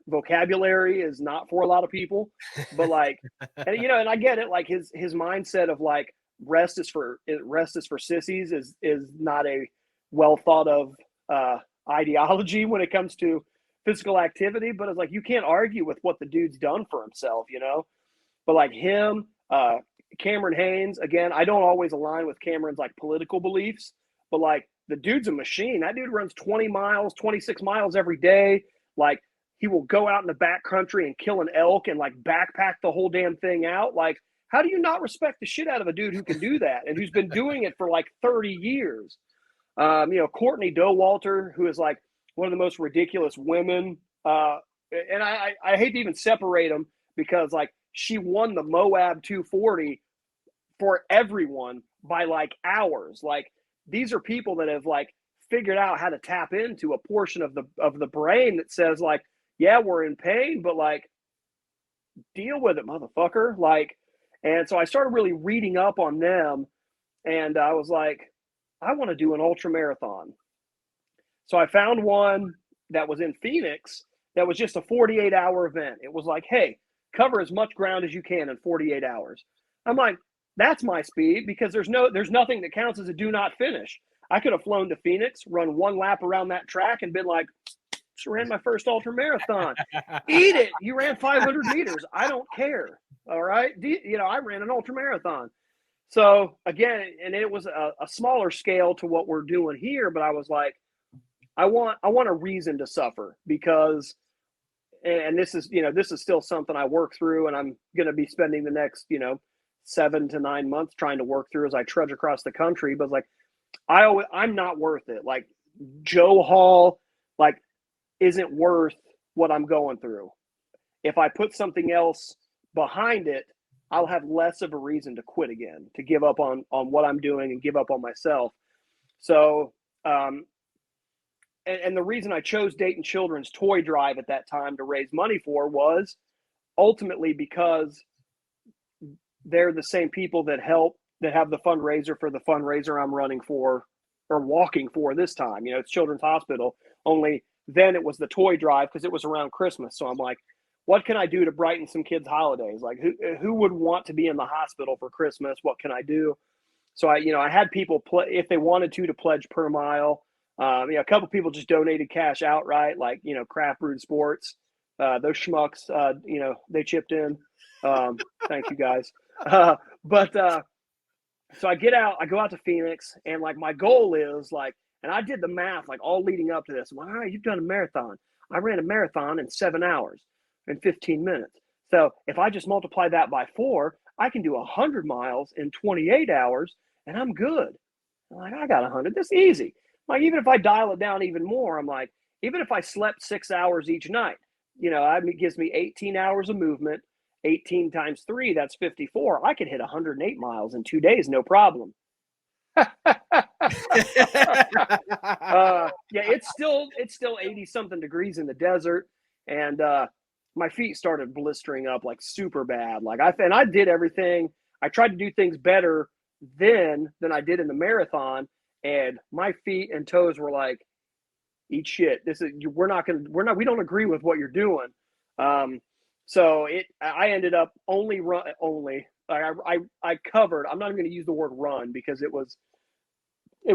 vocabulary is not for a lot of people, but like, and I get it. Like his mindset of like rest is for sissies is not a well thought of ideology when it comes to physical activity. But it's like, you can't argue with what the dude's done for himself, But like him, Cameron Haynes, again, I don't always align with Cameron's like political beliefs, but like the dude's a machine. That dude runs 20 miles, 26 miles every day. Like, he will go out in the back country and kill an elk and like backpack the whole damn thing out. Like, how do you not respect the shit out of a dude who can do that and who's been doing it for like 30 years? Courtney Dowalter, who is like one of the most ridiculous women. And I hate to even separate them because like she won the Moab 240 for everyone by like hours. Like, these are people that have like figured out how to tap into a portion of the brain that says like, yeah, we're in pain, but like, deal with it, motherfucker. Like, and so I started really reading up on them, and I was like, I want to do an ultra marathon. So I found one that was in Phoenix that was just a 48-hour event. It was like, hey, cover as much ground as you can in 48 hours. I'm like, that's my speed, because there's nothing that counts as a do not finish. I could have flown to Phoenix, run one lap around that track, and been like, just ran my first ultra marathon. Eat it. You ran 500 meters. I don't care. All right. I ran an ultra marathon. So again, and it was a smaller scale to what we're doing here, but I was like, I want a reason to suffer, because, and this is still something I work through, and I'm going to be spending the next, 7 to 9 months trying to work through as I trudge across the country. But like, I'm not worth it. Like, Joe Hall, like, isn't worth what I'm going through. If I put something else behind it, I'll have less of a reason to quit again, to give up on what I'm doing and give up on myself. So and the reason I chose Dayton Children's Toy Drive at that time to raise money for was ultimately because they're the same people that have the fundraiser for the fundraiser I'm running for or walking for this time. You know, it's Children's Hospital, only then it was the toy drive because it was around Christmas. So I'm like, what can I do to brighten some kids' holidays? Like who would want to be in the hospital for Christmas? What can I do? So I had people if they wanted to pledge per mile. A couple people just donated cash outright, like, Craft Brewed Sports. Those schmucks, they chipped in. Thank you guys. So I go out to Phoenix, and like my goal is like, and I did the math like all leading up to this. I'm like, all right, you've done a marathon. I ran a marathon in 7 hours and 15 minutes. So if I just multiply that by 4, I can do 100 miles in 28 hours, and I'm good. I'm like, I got 100. That's easy. Like, even if I dial it down even more, I'm like, even if I slept 6 hours each night, it gives me 18 hours of movement. 18 times 3, that's 54. I could hit 108 miles in 2 days, no problem. It's still 80 something degrees in the desert, and my feet started blistering up like super bad. Like I did everything. I tried to do things better then than I did in the marathon, and my feet and toes were like, eat shit. We don't agree with what you're doing. So I ended up only I covered. I'm not even going to use the word run because it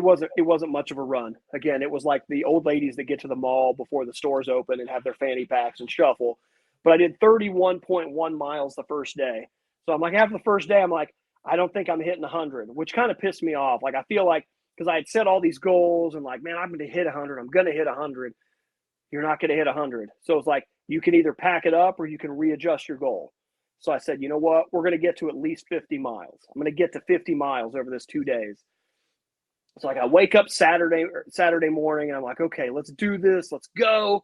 wasn't much of a run. Again, it was like the old ladies that get to the mall before the stores open and have their fanny packs and shuffle. But I did 31.1 miles the first day. So I'm like, after the first day, I'm like, I don't think I'm hitting 100, which kind of pissed me off. Like, I feel like, because I had set all these goals and like, man, I'm going to hit 100. I'm going to hit 100. You're not going to hit 100. So it's like, you can either pack it up or you can readjust your goal. So I said, you know what? We're going to get to at least 50 miles. I'm going to get to 50 miles over this 2 days. So like I wake up Saturday morning and I'm like, okay, let's do this. Let's go.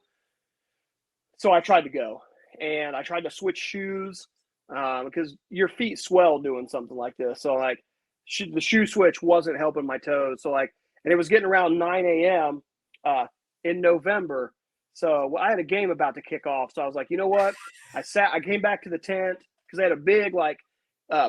So I tried to go, and I tried to switch shoes because your feet swell doing something like this. So like the shoe switch wasn't helping my toes. So like, and it was getting around 9 a.m. In November. So I had a game about to kick off. So I was like, you know what? I came back to the tent because they had a big,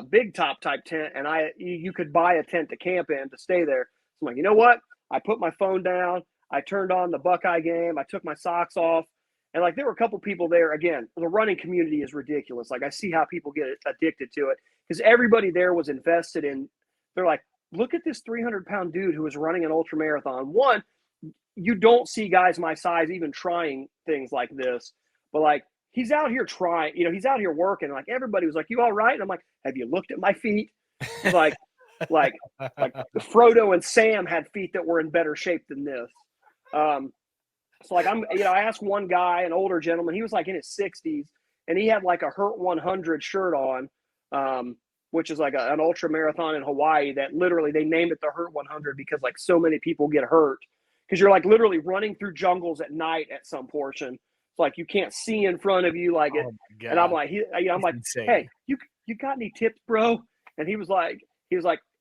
big top type tent, and you could buy a tent to camp in to stay there. So I'm like, you know what? I put my phone down. I turned on the Buckeye game. I took my socks off. And like, there were a couple people there. Again, the running community is ridiculous. Like, I see how people get addicted to it because everybody there was invested in. They're like, look at this 300-pound dude who was running an ultra marathon. One, you don't see guys my size even trying things like this, but like, he's out here trying. He's out here working. Like, everybody was like, "You all right?" And I'm like, "Have you looked at my feet?" Like Frodo and Sam had feet that were in better shape than this. So like I asked one guy, an older gentleman, he was like in his 60s, and he had like a Hurt 100 shirt on, which is like an ultra marathon in Hawaii that literally they named it the Hurt 100 because like so many people get hurt because you're like literally running through jungles at night at some portion. It's like you can't see in front of you like it. And I'm like, I'm like, insane. Hey, you got any tips, bro? And he was like,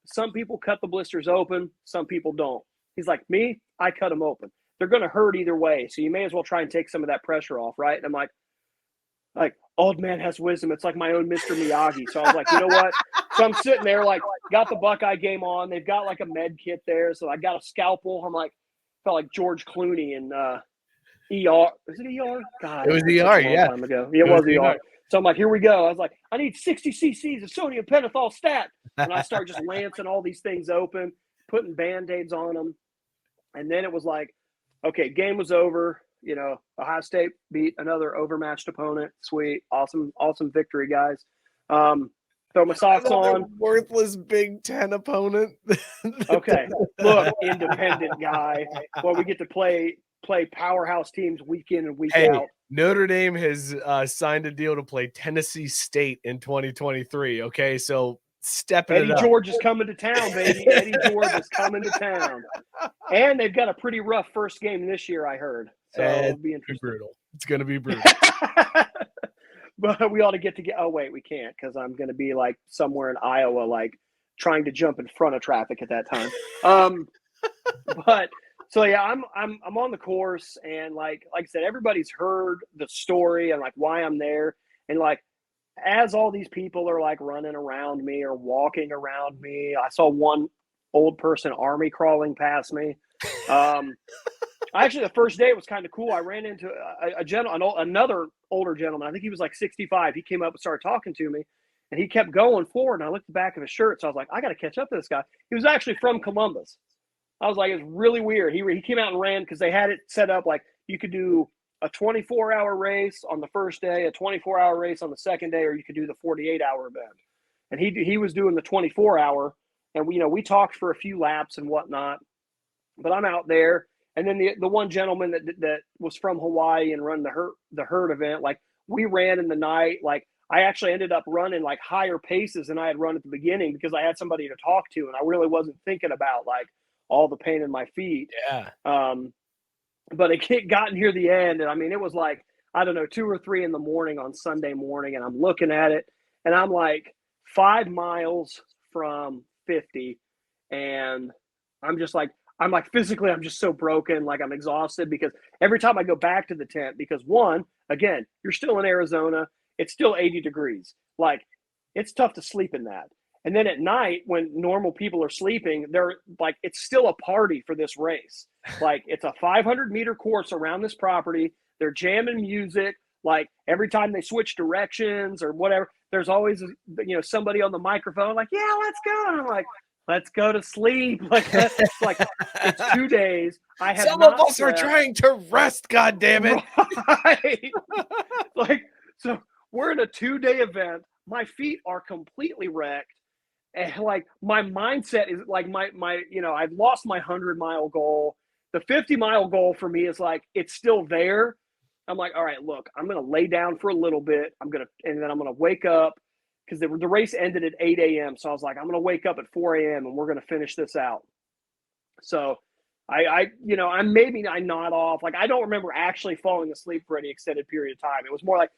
some people cut the blisters open, some people don't. He's like, me, I cut them open. They're going to hurt either way. So you may as well try and take some of that pressure off. Right. And I'm like, old man has wisdom. It's like my own Mr. Miyagi. So I was like, you know what? So I'm sitting there, like, got the Buckeye game on. They've got like a med kit there. So I got a scalpel. I'm like, felt like George Clooney in ER. Is it ER? God, it was ER. Yeah. Time ago. It was ER. So I'm like, here we go. I was like, I need 60 cc's of sodium pentothal stat. And I start just lancing all these things open, putting Band-Aids on them. And then it was like, okay, game was over. Ohio State beat another overmatched opponent. Sweet. Awesome victory, guys. Throw my socks on. Worthless Big Ten opponent. Okay. Look, independent guy. Well, we get to play powerhouse teams week in and week out. Notre Dame has signed a deal to play Tennessee State in 2023. Okay, so stepping Eddie it up. George is coming to town, baby. Eddie George is coming to town. And they've got a pretty rough first game this year, I heard. So it'll be interesting. Brutal. It's going to be brutal. But we ought to get together. Oh, wait, we can't because I'm going to be like somewhere in Iowa, like trying to jump in front of traffic at that time. But So yeah, I'm on the course, and like I said, everybody's heard the story and like why I'm there, and like as all these people are like running around me or walking around me, I saw one old person army crawling past me. Um, Actually, the first day it was kind of cool. I ran into another older gentleman. I think he was like 65. He came up and started talking to me, and he kept going forward. And I looked at the back of his shirt, so I was like, I got to catch up to this guy. He was actually from Columbus. I was like, it's really weird. He came out and ran because they had it set up like you could do a 24-hour race on the first day, a 24-hour race on the second day, or you could do the 48-hour event. And he was doing the 24-hour, and we talked for a few laps and whatnot. But I'm out there, and then the one gentleman that was from Hawaii and run the herd event, like we ran in the night. Like I actually ended up running like higher paces than I had run at the beginning because I had somebody to talk to, and I really wasn't thinking about like all the pain in my feet. Yeah. But it got near the end, and I mean it was like I don't know 2 or 3 in the morning on Sunday morning, and I'm looking at it, and I'm like 5 miles from 50, and I'm just like physically I'm just so broken, like I'm exhausted because every time I go back to the tent, because one, again, you're still in Arizona, it's still 80 degrees. Like it's tough to sleep in that. And then at night when normal people are sleeping, they're like it's still a party for this race. Like it's a 500-meter course around this property. They're jamming music. Like every time they switch directions or whatever, there's always somebody on the microphone like, yeah, let's go. And I'm like, let's go to sleep. Like it's 2 days. I have Some of us slept. are trying to rest. God damn it! Right. Like so, we're in a 2-day event. My feet are completely wrecked, and like my mindset is like my I've lost my 100-mile goal. The 50-mile goal for me is like it's still there. I'm like, all right, look, I'm gonna lay down for a little bit. And then I'm gonna wake up because the race ended at 8 a.m. So I was like, I'm going to wake up at 4 a.m. and we're going to finish this out. So I nod off. Like, I don't remember actually falling asleep for any extended period of time. It was more like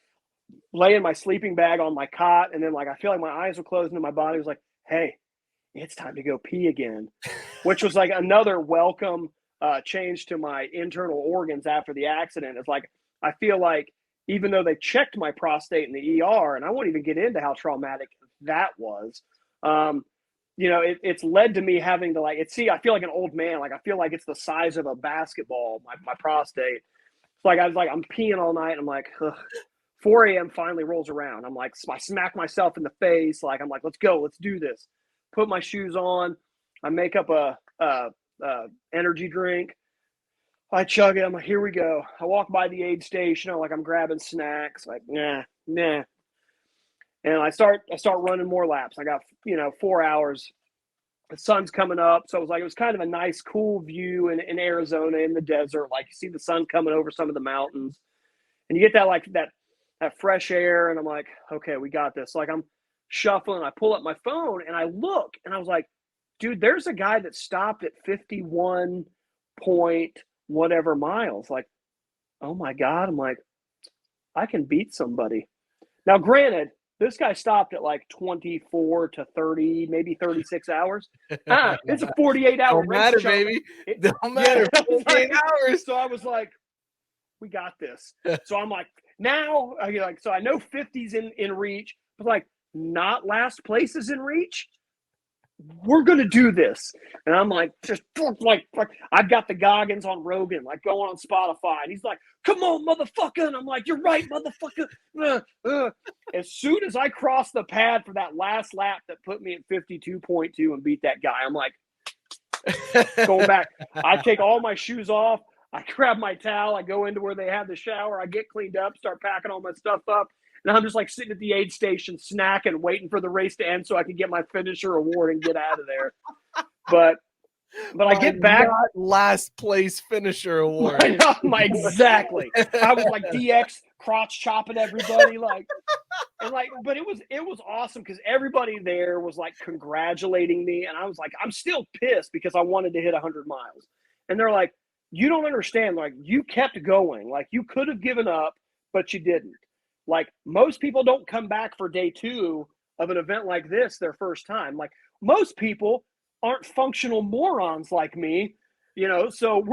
laying my sleeping bag on my cot. And then like, I feel like my eyes were closing and my body was like, hey, it's time to go pee again, which was like another welcome change to my internal organs after the accident. It's like, I feel like even though they checked my prostate in the ER, and I won't even get into how traumatic that was, it's led to me having to I feel like an old man. Like I feel like it's the size of a basketball, my prostate. So like I was like, I'm peeing all night. And I'm like, ugh. 4 a.m. finally rolls around. I'm like, I smack myself in the face. Like I'm like, let's go, let's do this. Put my shoes on. I make up a energy drink. I chug it. I'm like, here we go. I walk by the aid station. I'm grabbing snacks. Like, nah. And I start running more laps. I got 4 hours. The sun's coming up, so it was kind of a nice, cool view in Arizona in the desert. Like you see the sun coming over some of the mountains, and you get that fresh air. And I'm like, okay, we got this. Like I'm shuffling. I pull up my phone and I look, and I was like, dude, there's a guy that stopped at 51 point whatever miles. Like, oh my God. I'm like, I can beat somebody. Now, granted, this guy stopped at like 24 to 30, maybe 36 hours. It's a 48-hour Don't race. matter, baby. Don't matter. 48 hours. So I was like, we got this. So I'm like, now, so I know 50's in reach, but like not last place is in reach. We're gonna do this. And I'm like, just like I've got the Goggins on Rogan, like going on Spotify, and he's like, come on, motherfucker. And I'm like, you're right, motherfucker. As soon as I crossed the pad for that last lap that put me at 52.2 and beat that guy, I'm like, going back. I take all my shoes off, I grab my towel, I go into where they have the shower, I get cleaned up, start packing all my stuff up. And I'm just like sitting at the aid station, snacking, waiting for the race to end so I can get my finisher award and get out of there. But I get back. Last place finisher award. Exactly. I was like DX crotch chopping everybody, but it was awesome because everybody there was like congratulating me, and I was like, I'm still pissed because I wanted to hit 100 miles, and they're like, you don't understand. Like you kept going. Like you could have given up, but you didn't. Like most people don't come back for day 2 of an event like this their first time. Like most people aren't functional morons like me So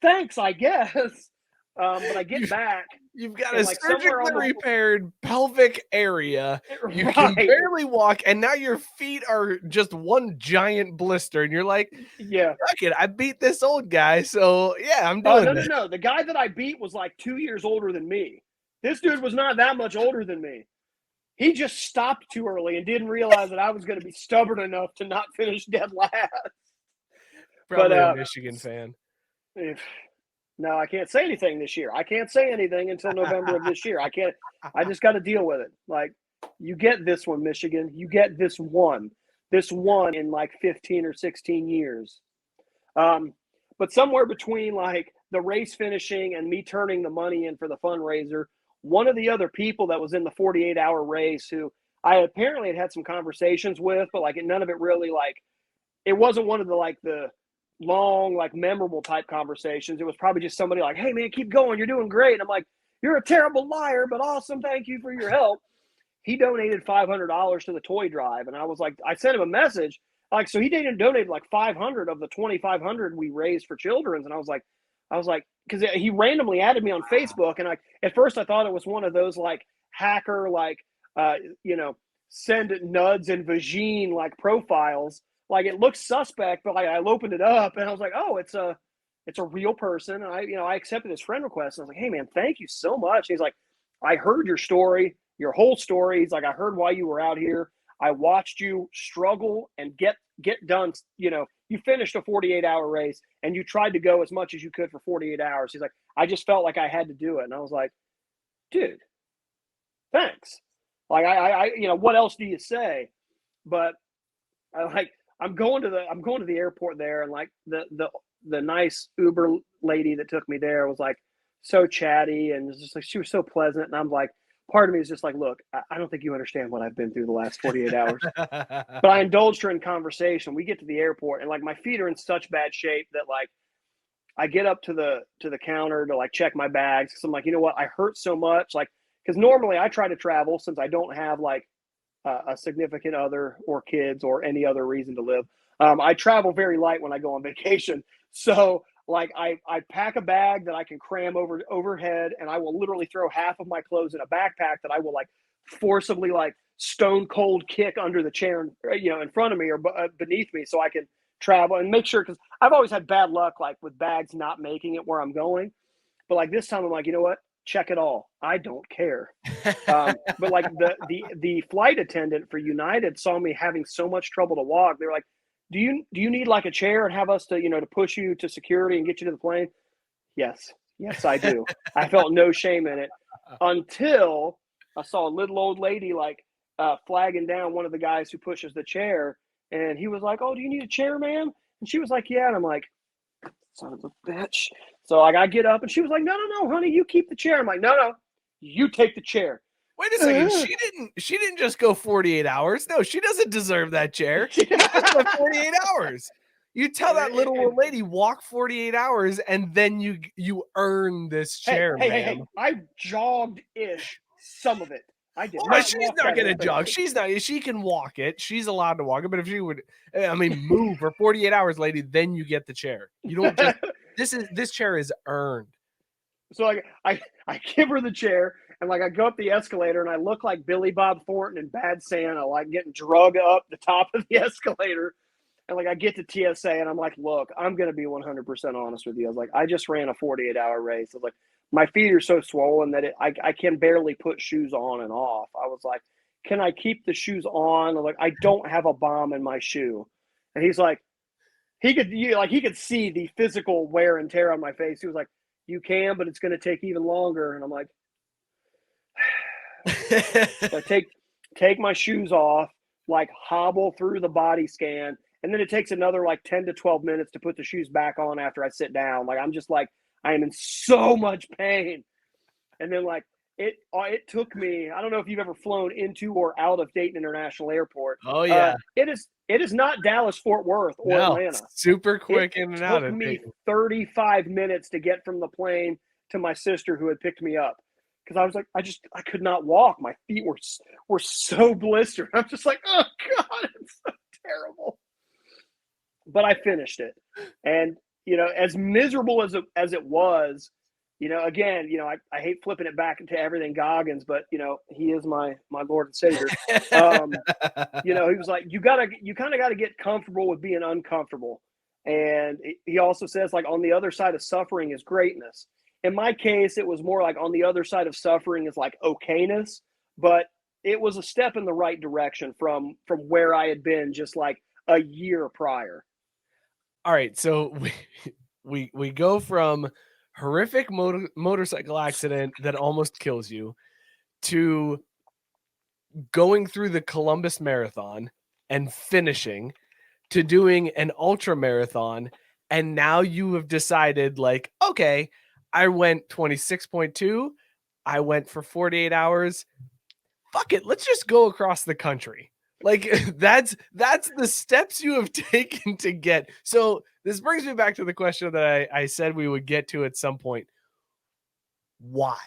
thanks, I guess. But I get You back you've got and a like somewhere on surgically repaired pelvic area. You can right. barely walk, and now your feet are just one giant blister, and you're like, Yeah. "Fuck it, I beat this old guy, so yeah, I'm Oh, doing no, no, this." no. The guy that I beat was like 2 years older than me. This dude was not that much older than me. He just stopped too early and didn't realize that I was going to be stubborn enough to not finish dead last. But Probably a Michigan fan. if, no, I can't say anything this year. I can't say anything until November of this year. I can't. I just got to deal with it. Like, you get this one, Michigan. You get this one. This one in like 15 or 16 years. But somewhere between like the race finishing and me turning the money in for the fundraiser, one of the other people that was in the 48-hour race who I apparently had some conversations with, but like none of it really like it wasn't one of the long like memorable type conversations. It was probably just somebody like, "Hey man, keep going, you're doing great." And I'm like, "You're a terrible liar, but awesome. Thank you for your help." He donated $500 to the toy drive, and I was like, I sent him a message like, so he donated like 500 of the 2,500 we raised for children's, and I was like, because he randomly added me on Facebook, and at first I thought it was one of those like hacker like uh you know send nuds and vagine like profiles. Like it looks suspect, but like I opened it up and I was like, oh, it's a real person. And I accepted his friend request. And I was like, hey man, thank you so much. And he's like, I heard your story, your whole story. He's like, I heard why you were out here. I watched you struggle and get done. You finished a 48-hour race and you tried to go as much as you could for 48 hours. He's like, I just felt like I had to do it. And I was like, dude, thanks. Like what else do you say? But I'm going to the airport there, and like the nice Uber lady that took me there was like so chatty and just like she was so pleasant, and I'm like, part of me is just like, look, I don't think you understand what I've been through the last 48 hours. But I indulged her in conversation. We get to the airport, and like my feet are in such bad shape that like I get up to the counter to like check my bags because I'm like, you know what, I hurt so much, like because normally I try to travel since I don't have like a significant other or kids or any other reason to live. I travel very light when I go on vacation. So like I pack a bag that I can cram overhead, and I will literally throw half of my clothes in a backpack that I will like forcibly like stone cold kick under the chair, in front of me or beneath me, so I can travel and make sure, because I've always had bad luck like with bags not making it where I'm going. But like this time I'm like, you know what? Check it all. I don't care. But like the flight attendant for United saw me having so much trouble to walk. They were like, do you need like a chair and have us to push you to security and get you to the plane? Yes, I do. I felt no shame in it until I saw a little old lady like flagging down one of the guys who pushes the chair, and he was like, "Oh, do you need a chair, ma'am?" And she was like, "Yeah." And I'm like, "Son of a bitch." So like I get up and she was like, "No, honey, you keep the chair." I'm like, "No, you take the chair." Wait a second, she didn't just go 48 hours. No, she doesn't deserve that chair. You just went 48 hours. You tell that little old lady, walk 48 hours, and then you earn this chair, hey! ma'am. I jogged ish some of it. I did Well, not she's walk not that whole gonna thing. jog. She can walk it. She's allowed to walk it. But if she would, I mean, move for 48 hours, lady, then you get the chair. You don't just. This chair is earned. So like I give her the chair, and like I go up the escalator and I look like Billy Bob Thornton in Bad Santa, like getting drug up the top of the escalator. And like I get to TSA and I'm like, look, I'm gonna be 100% honest with you. I was like, I just ran a 48-hour race. I was like, my feet are so swollen that I can barely put shoes on and off. I was like, can I keep the shoes on? I'm like, I don't have a bomb in my shoe. And he's like, he could see the physical wear and tear on my face. He was like, you can, but it's going to take even longer. And I'm like, so I take my shoes off, like hobble through the body scan, and then it takes another like 10 to 12 minutes to put the shoes back on after I sit down. Like I'm just like, I am in so much pain. And then like it took me, I don't know if you've ever flown into or out of Dayton International Airport. Oh yeah. It is not Dallas, Fort Worth, or No, Atlanta. super quick It in and out took of me Dayton. 35 minutes to get from the plane to my sister who had picked me up, because I was like, I could not walk. My feet were so blistered. I'm just like, oh God, it's so terrible. But I finished it, and as miserable as it was, again, I hate flipping it back into everything Goggins, but he is my Lord and Savior. He was like, you kind of gotta get comfortable with being uncomfortable. And he also says, like, on the other side of suffering is greatness. In my case, it was more like on the other side of suffering is like okayness, but it was a step in the right direction from where I had been just like a year prior. All right, so we go from horrific motorcycle accident that almost kills you to going through the Columbus Marathon and finishing to doing an ultra marathon, and now you have decided, like, okay, I went 26.2, I went for 48 hours. Fuck it, let's just go across the country. Like that's the steps you have taken to get. So this brings me back to the question that I said we would get to at some point. Why?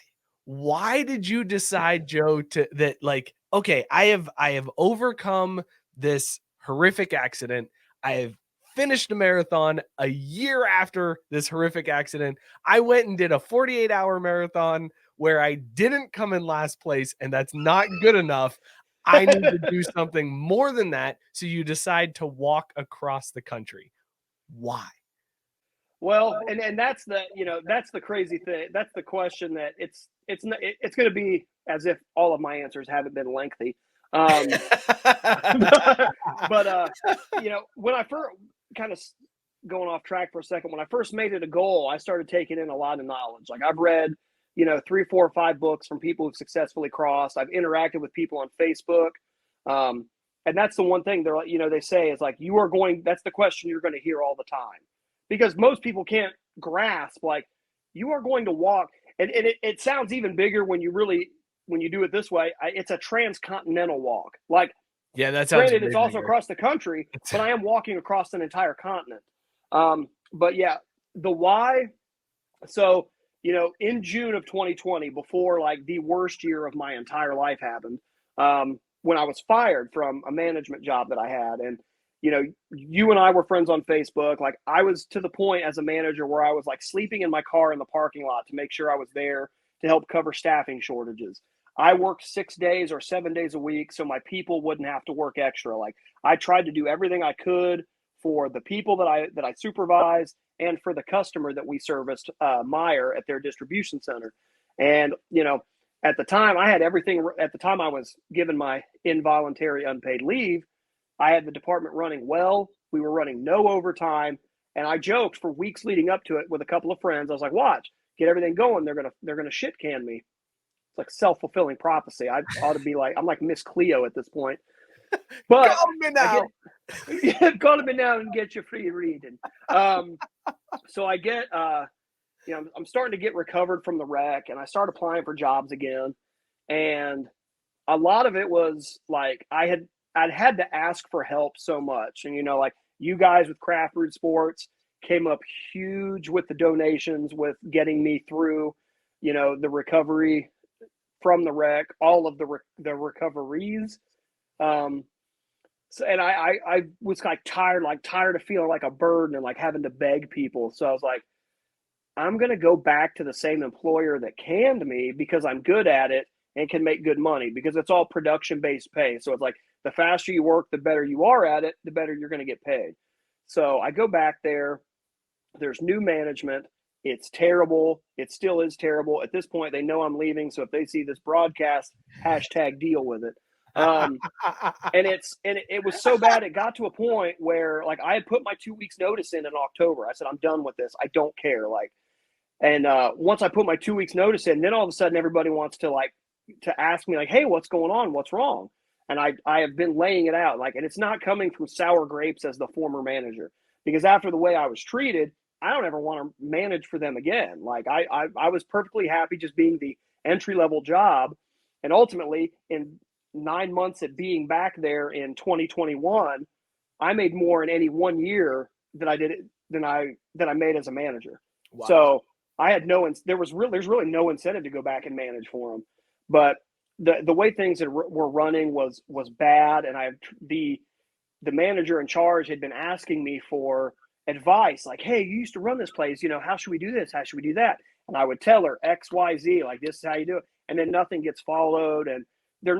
Why did you decide, Joe, to that like, okay, I have overcome this horrific accident. I have finished a marathon a year after this horrific accident. I went and did a 48-hour marathon where I didn't come in last place, and that's not good enough. I need to do something more than that. So you decide to walk across the country. Why? Well, and that's the crazy thing. That's the question that it's going to be as if all of my answers haven't been lengthy. But when I first kind of going off track for a second, when I first made it a goal, I started taking in a lot of knowledge. Like I've read, 3, 4, 5 books from people who've successfully crossed. I've interacted with people on Facebook. And that's the one thing they're like, they say is like, that's the question you're going to hear all the time, because most people can't grasp, like, you are going to walk. And it sounds even bigger when you do it this way. It's a transcontinental walk. Like, Yeah, that sounds granted, way it's also bigger. across the country, but I am walking across an entire continent. But yeah, the why. So, in June of 2020, before like the worst year of my entire life happened, when I was fired from a management job that I had, and you and I were friends on Facebook. Like, I was to the point as a manager where I was like sleeping in my car in the parking lot to make sure I was there to help cover staffing shortages. I worked 6 days or 7 days a week so my people wouldn't have to work extra. Like, I tried to do everything I could for the people that I supervised and for the customer that we serviced, Meyer, at their distribution center. And at the time I had everything. At the time I was given my involuntary unpaid leave, I had the department running well. We were running no overtime, and I joked for weeks leading up to it with a couple of friends. I was like, "Watch, get everything going. They're gonna shit can me." It's like self-fulfilling prophecy. I ought to be like, I'm like Miss Cleo at this point. But Call me I now. get call me now and get your free reading. So I get I'm starting to get recovered from the wreck, and I start applying for jobs again. And a lot of it was like I'd had to ask for help so much. And like, you guys with Craft Brewed Sports came up huge with the donations, with getting me through the recovery from the wreck, all of the recoveries. So, and I was like tired of feeling like a burden and like having to beg people. So I was like, I'm going to go back to the same employer that canned me because I'm good at it and can make good money, because it's all production based pay. So it's like, the faster you work, the better you are at it, the better you're going to get paid. So I go back there. There's new management. It's terrible. It still is terrible. At this point, they know I'm leaving. So if they see this broadcast, hashtag deal with it. And it was so bad, it got to a point where, like, I had put my 2 weeks notice in October. I said, I'm done with this. I don't care. Like, and once I put my 2 weeks notice in, then all of a sudden everybody wants to ask me, like, hey, what's going on? What's wrong? And I have been laying it out, like, and it's not coming from sour grapes as the former manager, because after the way I was treated, I don't ever want to manage for them again. Like, I was perfectly happy just being the entry level job. And ultimately, in 9 months of being back there in 2021, I made more in any 1 year than I made as a manager. Wow. So I had there's really no incentive to go back and manage for them. But the way things were running was bad, and the manager in charge had been asking me for advice, like, hey, you used to run this place, how should we do this? How should we do that? And I would tell her XYZ, like, this is how you do it. And then nothing gets followed, and they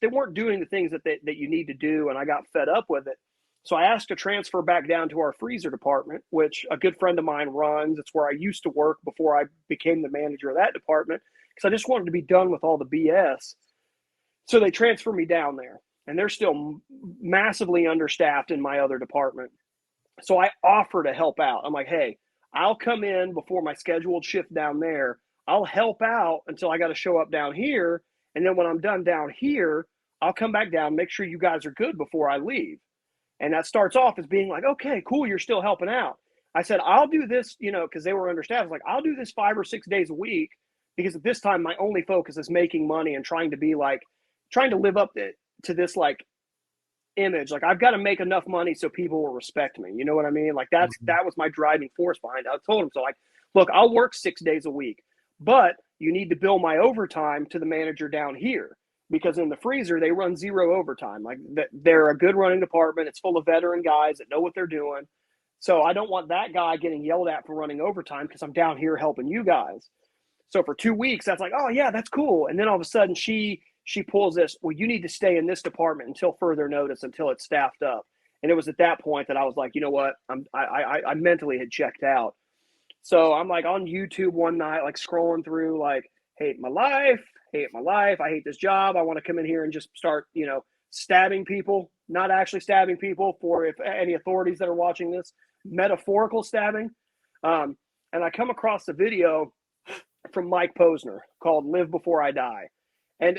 weren't doing the things that you need to do. And I got fed up with it. So I asked to transfer back down to our freezer department, which a good friend of mine runs. It's where I used to work before I became the manager of that department, because I just wanted to be done with all the BS. So they transferred me down there, and they're still massively understaffed in my other department. So I offer to help out. I'm like, hey, I'll come in before my scheduled shift down there. I'll help out until I got to show up down here. And then when I'm done down here, I'll come back down, make sure you guys are good before I leave. And that starts off as being like, okay, cool, you're still helping out. I said, I'll do this, because they were understaffed. I was like, I'll do this 5 or 6 days a week, because at this time, my only focus is making money and trying to live up to this like image. Like, I've got to make enough money so people will respect me. You know what I mean? Like, that was my driving force behind it. I told him, so like, look, I'll work 6 days a week, but you need to bill my overtime to the manager down here, because in the freezer they run 0 overtime. Like, they're a good running department. It's full of veteran guys that know what they're doing. So I don't want that guy getting yelled at for running overtime, because I'm down here helping you guys. So for 2 weeks, that's like, oh yeah, that's cool. And then all of a sudden she pulls this, well, you need to stay in this department until further notice, until it's staffed up. And it was at that point that I was like, you know what? I mentally had checked out. So I'm like on YouTube one night, like scrolling through, like, hate my life, I hate this job. I want to come in here and just start, stabbing people, not actually stabbing people, for if any authorities that are watching this, metaphorical stabbing. And I come across a video from Mike Posner called Live Before I Die. And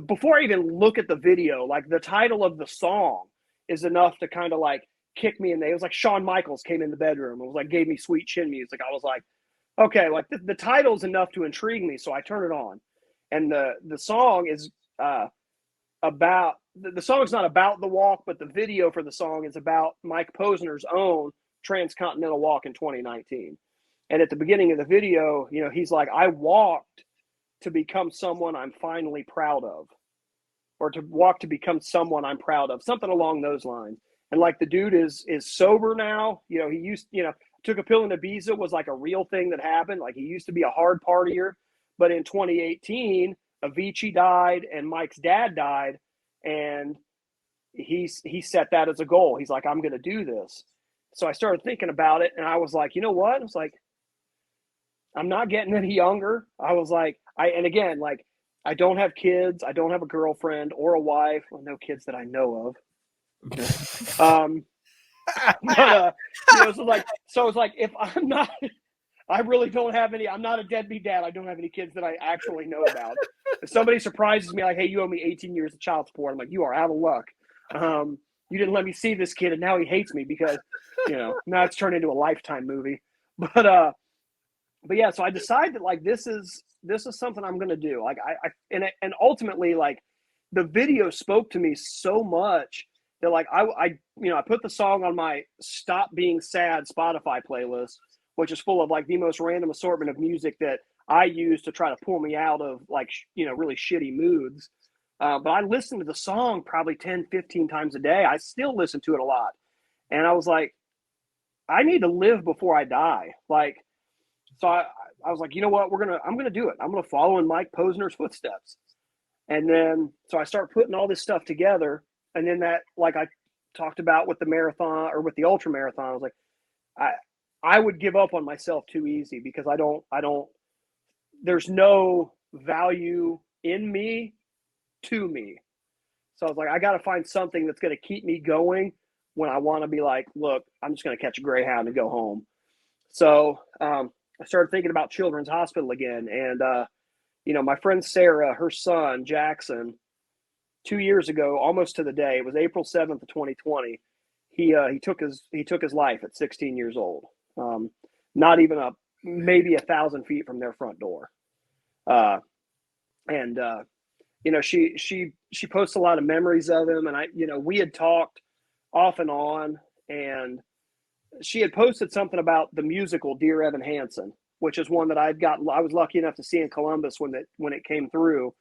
before I even look at the video, like, the title of the song is enough to kind of like kick me in the. It was like Shawn Michaels came in the bedroom. It was like, gave me sweet chin music. I was like, okay, like the title's enough to intrigue me. So I turn it on, and the song is about the song's not about the walk, but the video for the song is about Mike Posner's own Transcontinental walk in 2019. And at the beginning of the video, he's like, I walked to become someone I'm finally proud of, or to walk to become someone I'm proud of, something along those lines. And like, the dude is sober now. He used, took a pill in Ibiza was like a real thing that happened. Like, he used to be a hard partier, but in 2018, Avicii died and Mike's dad died, and he set that as a goal. He's like, I'm going to do this. So I started thinking about it, and I was like, you know what? I was like, I'm not getting any younger. I was like, and again, like, I don't have kids. I don't have a girlfriend or a wife. Well, no kids that I know of. But so it's like, if I'm not, I really don't have any. I'm not a deadbeat dad. I don't have any kids that I actually know about. If somebody surprises me like, hey, you owe me 18 years of child support, I'm like, you are out of luck. You didn't let me see this kid, and now he hates me because, now it's turned into a Lifetime movie. But yeah, so I decided that, like, this is something I'm going to do. Like, and ultimately, like, the video spoke to me so much that, like, I put the song on my Stop Being Sad Spotify playlist, which is full of like the most random assortment of music that I use to try to pull me out of, like, really shitty moods. But I listened to the song probably 10, 15 times a day. I still listen to it a lot. And I was like, I need to live before I die. Like, so I was like, you know what? I'm going to do it. I'm going to follow in Mike Posner's footsteps. And then, so I start putting all this stuff together. And then that, like I talked about with the marathon or with the ultra marathon, I was like, I would give up on myself too easy, because I don't, there's no value in me to me. So I was like, I got to find something that's going to keep me going when I want to be like, look, I'm just going to catch a Greyhound and go home. So I started thinking about Children's Hospital again. And, my friend Sarah, her son, Jackson, 2 years ago, almost to the day, it was April 7th of 2020. He took his life at 16 years old. Not even maybe 1,000 feet from their front door. She posts a lot of memories of him, and we had talked off and on, and she had posted something about the musical Dear Evan Hansen, which is one that I was lucky enough to see in Columbus when it came through,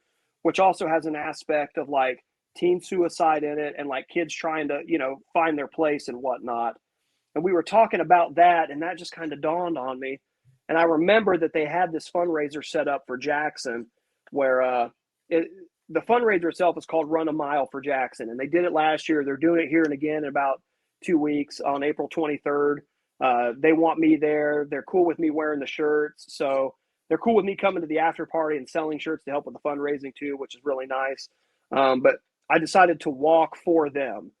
which also has an aspect of like teen suicide in it, and like kids trying to, find their place and whatnot. And we were talking about that, and that just kind of dawned on me. And I remember that they had this fundraiser set up for Jackson where the fundraiser itself is called Run a Mile for Jackson. And they did it last year. They're doing it here and again in about 2 weeks on April 23rd. They want me there. They're cool with me wearing the shirts. So they're cool with me coming to the after party and selling shirts to help with the fundraising too, which is really nice. But I decided to walk for them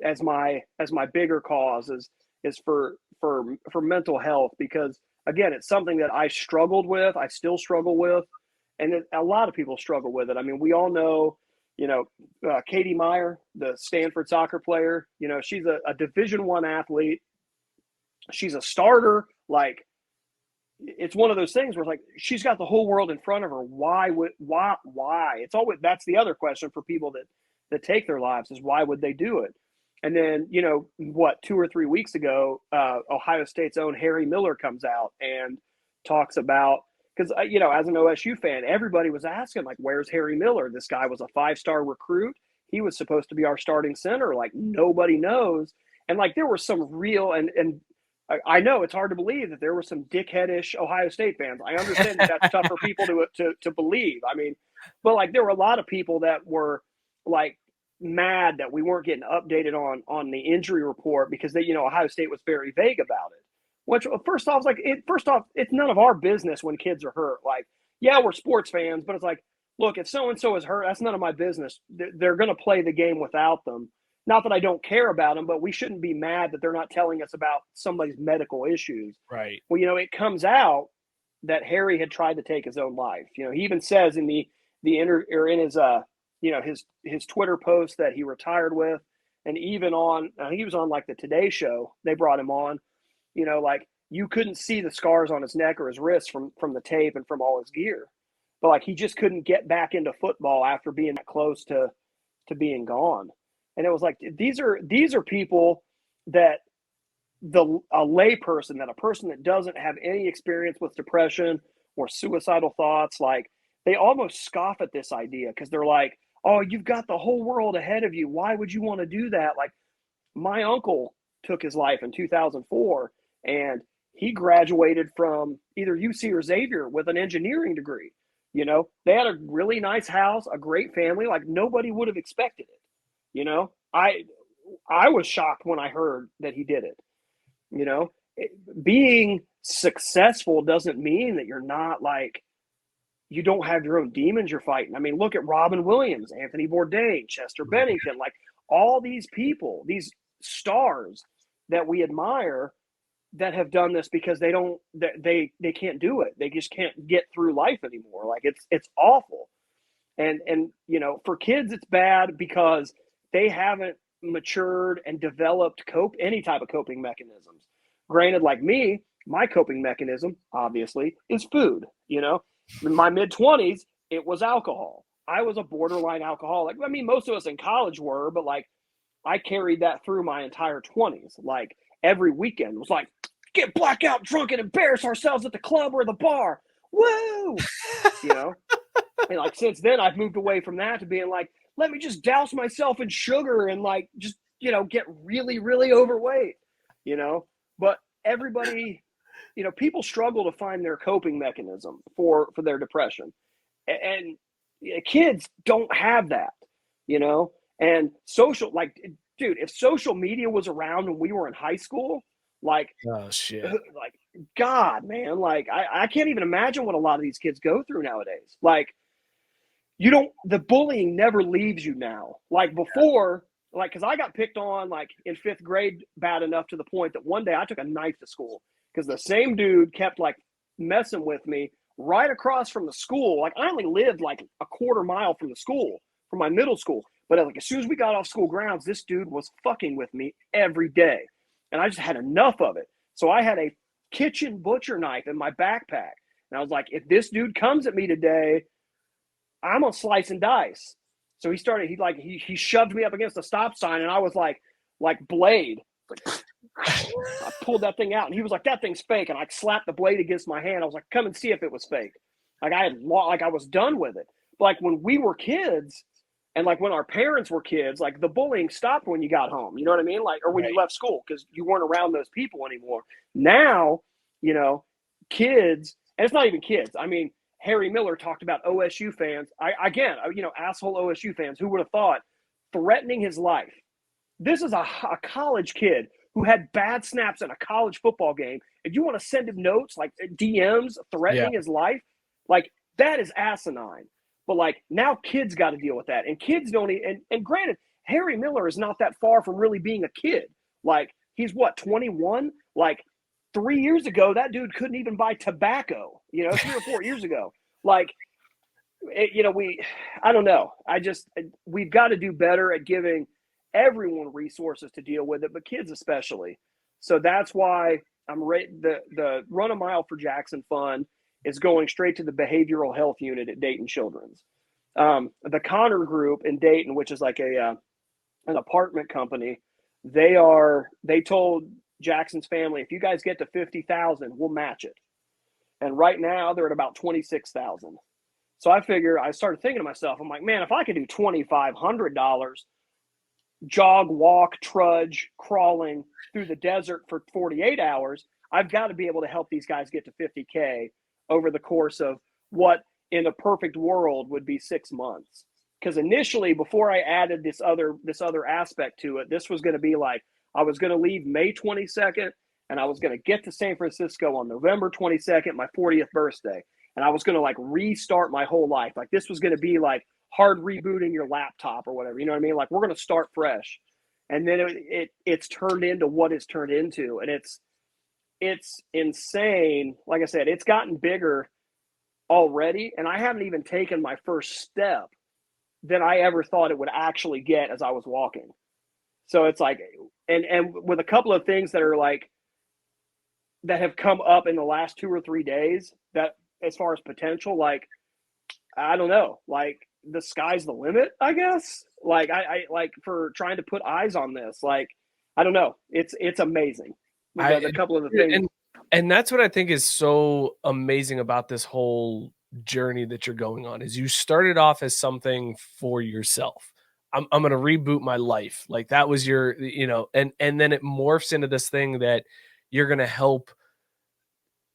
as my bigger cause is for mental health, because again, it's something that I struggled with. I still struggle with, and a lot of people struggle with it. I mean, we all know, Katie Meyer, the Stanford soccer player. She's a Division I athlete. She's a starter. Like, it's one of those things where it's like she's got the whole world in front of her. Why? It's always, that's the other question for people that take their lives, is why would they do it? And then, 2 or 3 weeks ago, Ohio State's own Harry Miller comes out and talks about, because, as an OSU fan, everybody was asking, like, where's Harry Miller? This guy was a 5-star recruit. He was supposed to be our starting center. Like, nobody knows. And, like, there were some real, and I know it's hard to believe that there were some dickheadish Ohio State fans. I understand that that's tough for people to believe. I mean, but, like, there were a lot of people that were, like, mad that we weren't getting updated on the injury report because Ohio State was very vague about it. Which, first off, it's none of our business when kids are hurt. Like, yeah, we're sports fans, but it's like, look, if so and so is hurt, that's none of my business. They're going to play the game without them. Not that I don't care about them, but we shouldn't be mad that they're not telling us about somebody's medical issues. Right. Well, it comes out that Harry had tried to take his own life. He even says in the or in his his Twitter post that he retired with, and even on he was on like the Today Show. They brought him on. Like, you couldn't see the scars on his neck or his wrists from the tape and from all his gear, but like, he just couldn't get back into football after being that close to being gone. And it was like, these are people that a lay person, that a person that doesn't have any experience with depression or suicidal thoughts, like, they almost scoff at this idea because they're like, oh, you've got the whole world ahead of you. Why would you want to do that? Like, my uncle took his life in 2004, and he graduated from either UC or Xavier with an engineering degree. They had a really nice house, a great family. Like, nobody would have expected it. I was shocked when I heard that he did it. Being successful doesn't mean that you're not, like, you don't have your own demons you're fighting. I mean, look at Robin Williams, Anthony Bourdain, Chester Bennington, like, all these people, these stars that we admire that have done this because they can't do it. They just can't get through life anymore. Like, it's awful. And for kids, it's bad because they haven't matured and developed any type of coping mechanisms. Granted, like me, my coping mechanism, obviously, is food. In my mid-20s, it was alcohol. I was a borderline alcoholic. I mean, most of us in college were, but, like, I carried that through my entire 20s. Like, every weekend was like, get blackout drunk and embarrass ourselves at the club or the bar. Woo! And, like, since then, I've moved away from that to being like, let me just douse myself in sugar and, like, just, get really, really overweight, But everybody, people struggle to find their coping mechanism for their depression. And kids don't have that, and social, like, dude, if social media was around when we were in high school, like, oh shit, like, God, man, like, I can't even imagine what a lot of these kids go through nowadays. Like, the bullying never leaves you now. Like, before, like, because I got picked on, like, in 5th grade bad enough to the point that one day I took a knife to school because the same dude kept, like, messing with me right across from the school. Like, I only lived like a quarter mile from the school, from my middle school. But, like, as soon as we got off school grounds, this dude was fucking with me every day. And I just had enough of it. So I had a kitchen butcher knife in my backpack. And I was like, if this dude comes at me today, I'm going to slice and dice. So he shoved me up against a stop sign, and I was like Blade. Like, I pulled that thing out, and he was like, that thing's fake. And I slapped the blade against my hand. I was like, come and see if it was fake. Like, I was done with it. But, like, when we were kids, And like when our parents were kids, like the bullying stopped when you got home. You know what I mean? Like, or when you Right. left school because you weren't around those people anymore. Now, you know, kids, and it's not even kids. I mean, Harry Miller talked about OSU fans. Again, asshole OSU fans. Who would have thought threatening his life? This is a college kid who had bad snaps in a college football game. If you want to send him notes like DMs Yeah. threatening his life, like that is asinine. But like now kids got to deal with that. And kids don't and granted, Harry Miller is not that far from really being a kid. Like he's what, 21? Like 3 years ago, that dude couldn't even buy tobacco, 3 or 4 years ago. Like, I don't know. We've got to do better at giving everyone resources to deal with it, but kids especially. So that's why the Run a Mile for Jackson Fund is going straight to the behavioral health unit at Dayton Children's. The Connor Group in Dayton, which is like an apartment company, they told Jackson's family, if you guys get to 50,000, we'll match it. And right now they're at about 26,000. So I started thinking to myself, I'm like, man, if I could do $2,500 jog, walk, trudge, crawling through the desert for 48 hours, I've got to be able to help these guys get to 50K over the course of what in a perfect world would be 6 months. Because initially, before I added this other aspect to it, this was going to be like I was going to leave May 22nd and I was going to get to San Francisco on November 22nd, my 40th birthday. And I was going to like restart my whole life. Like this was going to be like hard rebooting your laptop or whatever. You know what I mean? Like we're going to start fresh. And then it's turned into what it's turned into. And it's insane. Like I said, it's gotten bigger already. And I haven't even taken my first step that I ever thought it would actually get as I was walking. So it's like, and with a couple of things that are like, that have come up in the last 2 or 3 days that as far as potential, like, I don't know, like the sky's the limit, I guess. Like I like for trying to put eyes on this, like, I don't know. It's amazing. The couple of the things. And that's what I think is so amazing about this whole journey that you're going on is you started off as something for yourself. I'm going to reboot my life. Like that was your, and then it morphs into this thing that you're going to help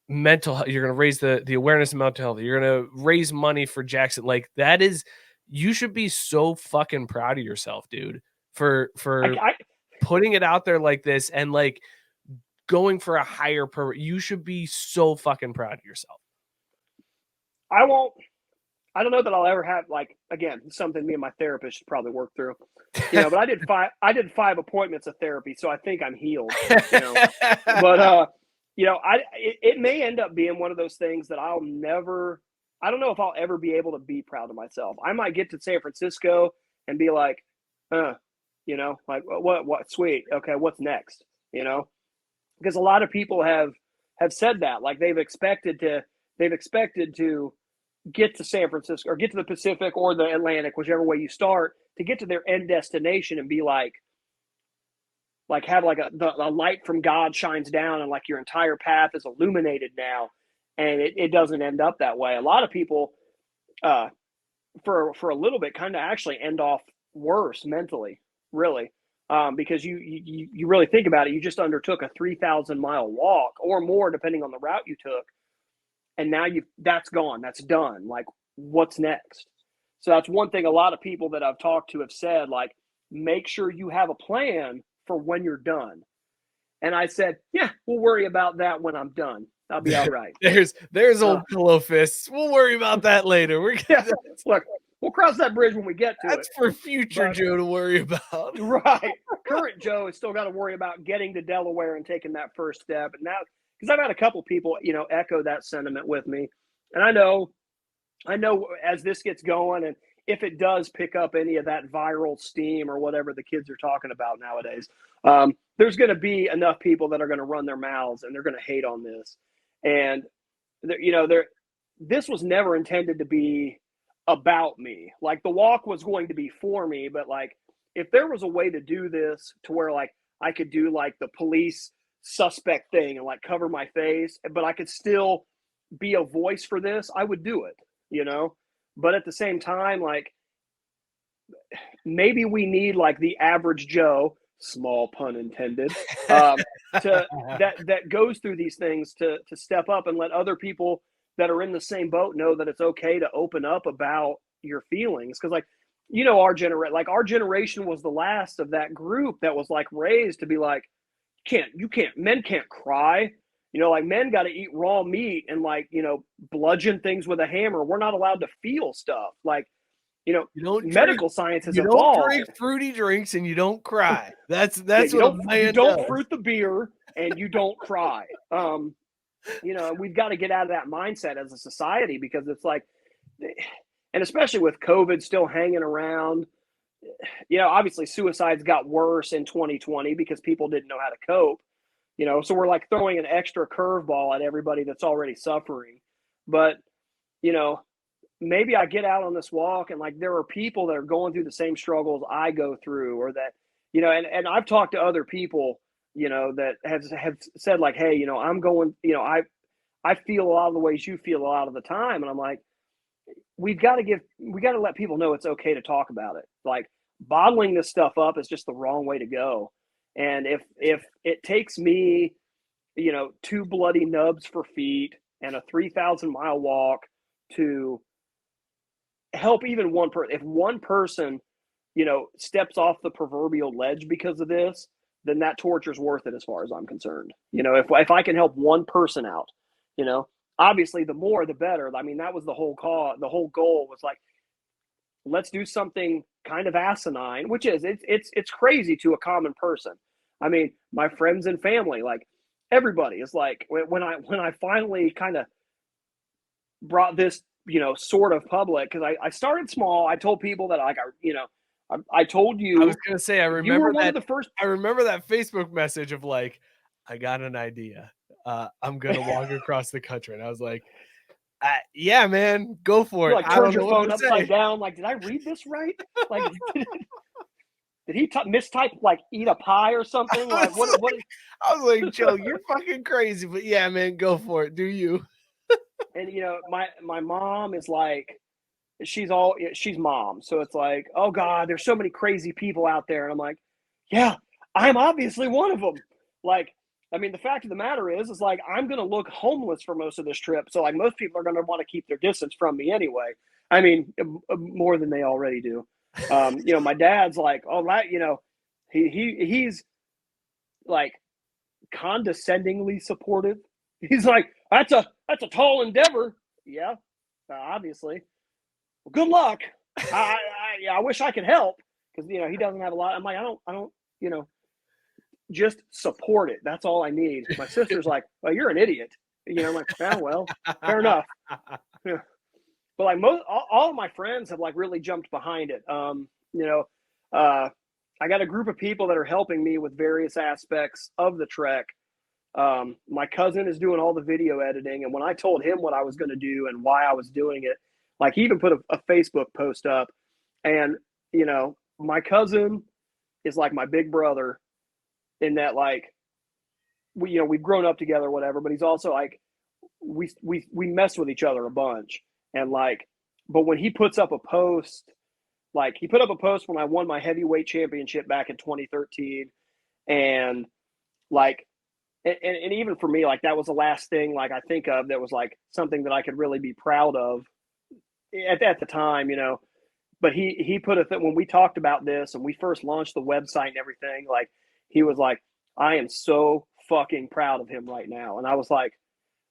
mental health. You're going to raise the awareness of mental health. You're going to raise money for Jackson. Like that is, you should be so fucking proud of yourself, dude, for putting it out there like this and like going for a higher purpose. You should be so fucking proud of yourself. I don't know that I'll ever have, like, again, something me and my therapist should probably work through, but I did 5 appointments of therapy. So I think I'm healed, but, it may end up being one of those things that I don't know if I'll ever be able to be proud of myself. I might get to San Francisco and be like, like what, sweet. Okay. What's next? Because a lot of people have said that, like they've expected to get to San Francisco or get to the Pacific or the Atlantic, whichever way you start, to get to their end destination and be like have like a light from God shines down and like your entire path is illuminated now. And it doesn't end up that way. A lot of people, for a little bit, kind of actually end off worse mentally, really. Because you really think about it, you just undertook a 3,000-mile walk or more, depending on the route you took. And now that's gone. That's done. Like, what's next? So that's one thing a lot of people that I've talked to have said, like, make sure you have a plan for when you're done. And I said, yeah, we'll worry about that when I'm done. I'll be all right. There's old pillow fists. We'll worry about that later. Look, we'll cross that bridge when we get to it. That's for future Joe to worry about. Right. Current Joe has still got to worry about getting to Delaware and taking that first step. And now, because I've had a couple people, echo that sentiment with me. And I know as this gets going and if it does pick up any of that viral steam or whatever the kids are talking about nowadays, there's going to be enough people that are going to run their mouths and they're going to hate on this. And, this was never intended to be about me. Like the walk was going to be for me, but like if there was a way to do this to where like I could do like the police suspect thing and like cover my face, but I could still be a voice for this, I would do it, But at the same time, like maybe we need like the average Joe, small pun intended, to that goes through these things to step up and let other people that are in the same boat know that it's okay to open up about your feelings. Because like, our generation was the last of that group that was like raised to be like, men can't cry. Like men got to eat raw meat and like, bludgeon things with a hammer. We're not allowed to feel stuff. Like, medical science has you don't evolved. drink fruity drinks and you don't cry. That's Yeah, what a man you don't does. fruit the beer and you don't cry. We've got to get out of that mindset as a society, because it's like, and especially with COVID still hanging around, obviously suicides got worse in 2020 because people didn't know how to cope. So we're like throwing an extra curveball at everybody that's already suffering. But, maybe I get out on this walk and like there are people that are going through the same struggles I go through, or that, and I've talked to other people, that have said like, hey, I'm going, I feel a lot of the ways you feel a lot of the time. And I'm like, we got to let people know it's okay to talk about it. Like, bottling this stuff up is just the wrong way to go. And if it takes me, 2 bloody nubs for feet and a 3,000-mile walk to help even one person, if one person, steps off the proverbial ledge because of this, then that torture's worth it as far as I'm concerned. If I can help one person out, obviously the more the better. I mean, that was the whole call. The whole goal was like, let's do something kind of asinine, which is it's crazy to a common person. I mean, my friends and family, like everybody is like, when I finally kind of brought this, sort of public, because I started small. I told people that like, I told you. I was gonna say, you were one of the first. I remember that Facebook message of like, I got an idea. I'm gonna walk across the country, and I was like, yeah, man, go for You it. like I turned don't your know what phone to upside say. down. Like, did I read this right? Like, did he mistype like eat a pie or something? Like, what? I was like, Joe, you're fucking crazy, but yeah, man, go for it. Do you? And my mom is like, she's mom, so it's like, oh god, there's so many crazy people out there, and I'm like, yeah, I'm obviously one of them. Like, I mean, the fact of the matter is like, I'm gonna look homeless for most of this trip, so like most people are gonna want to keep their distance from me anyway. I mean, more than they already do. My dad's like, oh, right, he's like condescendingly supportive. He's like, that's a tall endeavor. Yeah, obviously. Well, good luck. I wish I could help, because he doesn't have a lot. I'm like, I don't, just support it. That's all I need. My sister's like, well, you're an idiot. I'm like, oh, well, fair enough. Yeah. But like all of my friends have like really jumped behind it. I got a group of people that are helping me with various aspects of the trek. My cousin is doing all the video editing, and when I told him what I was going to do and why I was doing it, like he even put a Facebook post up. And my cousin is like my big brother, in that like we've grown up together, whatever. But he's also like, we mess with each other a bunch, and like, but when he puts up a post, like he put up a post when I won my heavyweight championship back in 2013, and like, and even for me, like that was the last thing like I think of that was like something that I could really be proud of at the time, But he put a thing when we talked about this and we first launched the website and everything. Like, he was like, I am so fucking proud of him right now. And I was like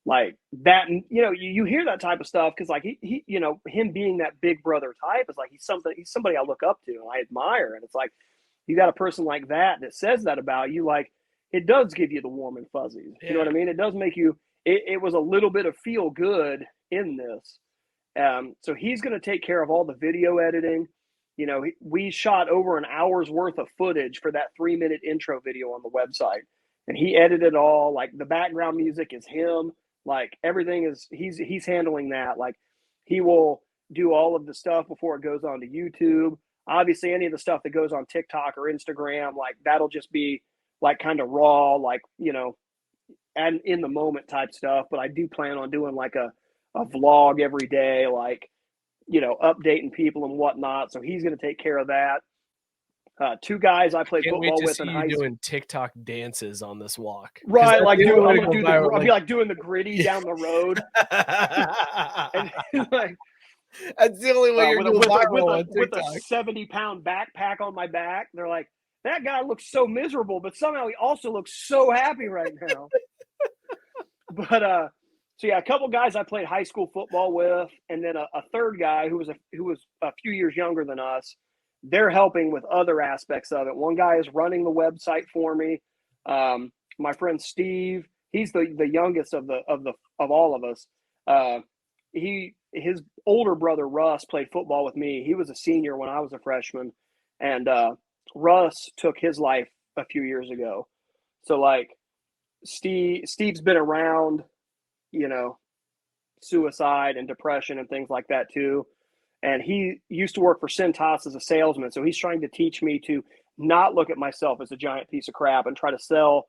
that. You hear that type of stuff because like he him being that big brother type is like, he's somebody I look up to and I admire. And it's like, you got a person like that says that about you, like, it does give you the warm and fuzzies. Yeah. You know what I mean? It does make you. It was a little bit of feel good in this. So he's going to take care of all the video editing. We shot over an hour's worth of footage for that 3-minute intro video on the website, and he edited all. Like, the background music is him. Like, everything is he's handling that. Like, he will do all of the stuff before it goes on to YouTube. Obviously, any of the stuff that goes on TikTok or Instagram, like, that'll just be like kind of raw, like, and in the moment type stuff. But I do plan on doing like a vlog every day, like updating people and whatnot. So he's going to take care of that. Two guys I played Can't wait football to with see in you high school. doing TikTok dances on this walk. Right, like I'm I'm gonna gonna go do viral. I'll Like, be like doing the gritty down the road, and like that's the only way you're with a going with a with viral a on with a TikTok. 70-pound backpack on my back. They're like, that guy looks so miserable, but somehow he also looks so happy right now. But so yeah, a couple guys I played high school football with, and then a third guy who was a few years younger than us. They're helping with other aspects of it. One guy is running the website for me. My friend Steve, he's the youngest of all of us. His older brother Russ played football with me. He was a senior when I was a freshman, and Russ took his life a few years ago. So like Steve's been around, suicide and depression and things like that too. And he used to work for Cintas as a salesman. So he's trying to teach me to not look at myself as a giant piece of crap and try to sell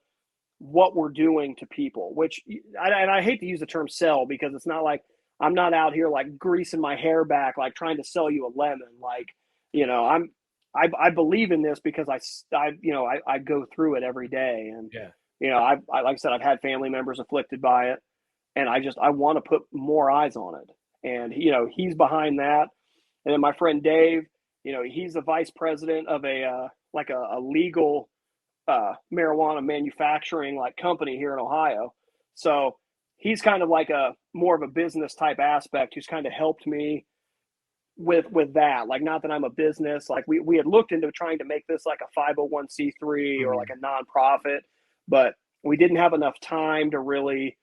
what we're doing to people, which and I hate to use the term sell, because it's not like I'm not out here like greasing my hair back, like trying to sell you a lemon. Like, I believe in this because I go through it every day. And, Yeah. I like I said, I've had family members afflicted by it, and I want to put more eyes on it. And, he's behind that. And then my friend Dave, he's the vice president of a legal marijuana manufacturing like company here in Ohio. So he's kind of like a more of a business type aspect who's kind of helped me with that. Like, not that I'm a business, like we had looked into trying to make this like a 501c3 or like a nonprofit, but we didn't have enough time to really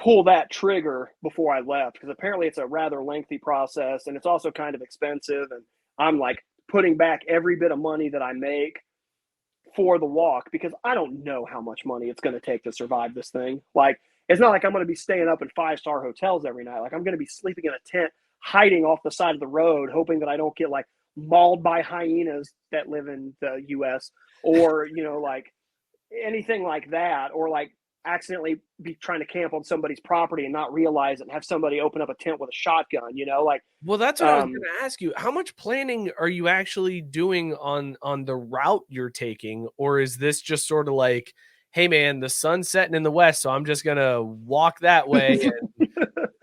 pull that trigger before I left, because apparently it's a rather lengthy process, and it's also kind of expensive. And I'm like putting back every bit of money that I make for the walk, because I don't know how much money it's going to take to survive this thing. Like, it's not like I'm going to be staying up in 5-star hotels every night. Like, I'm going to be sleeping in a tent, hiding off the side of the road, hoping that I don't get like mauled by hyenas that live in the US, or, like anything like that, or like accidentally be trying to camp on somebody's property and not realize it and have somebody open up a tent with a shotgun, like. Well, that's what I was gonna ask you. How much planning are you actually doing on the route you're taking? Or is this just sort of like, hey man, the sun's setting in the west, so I'm just gonna walk that way, and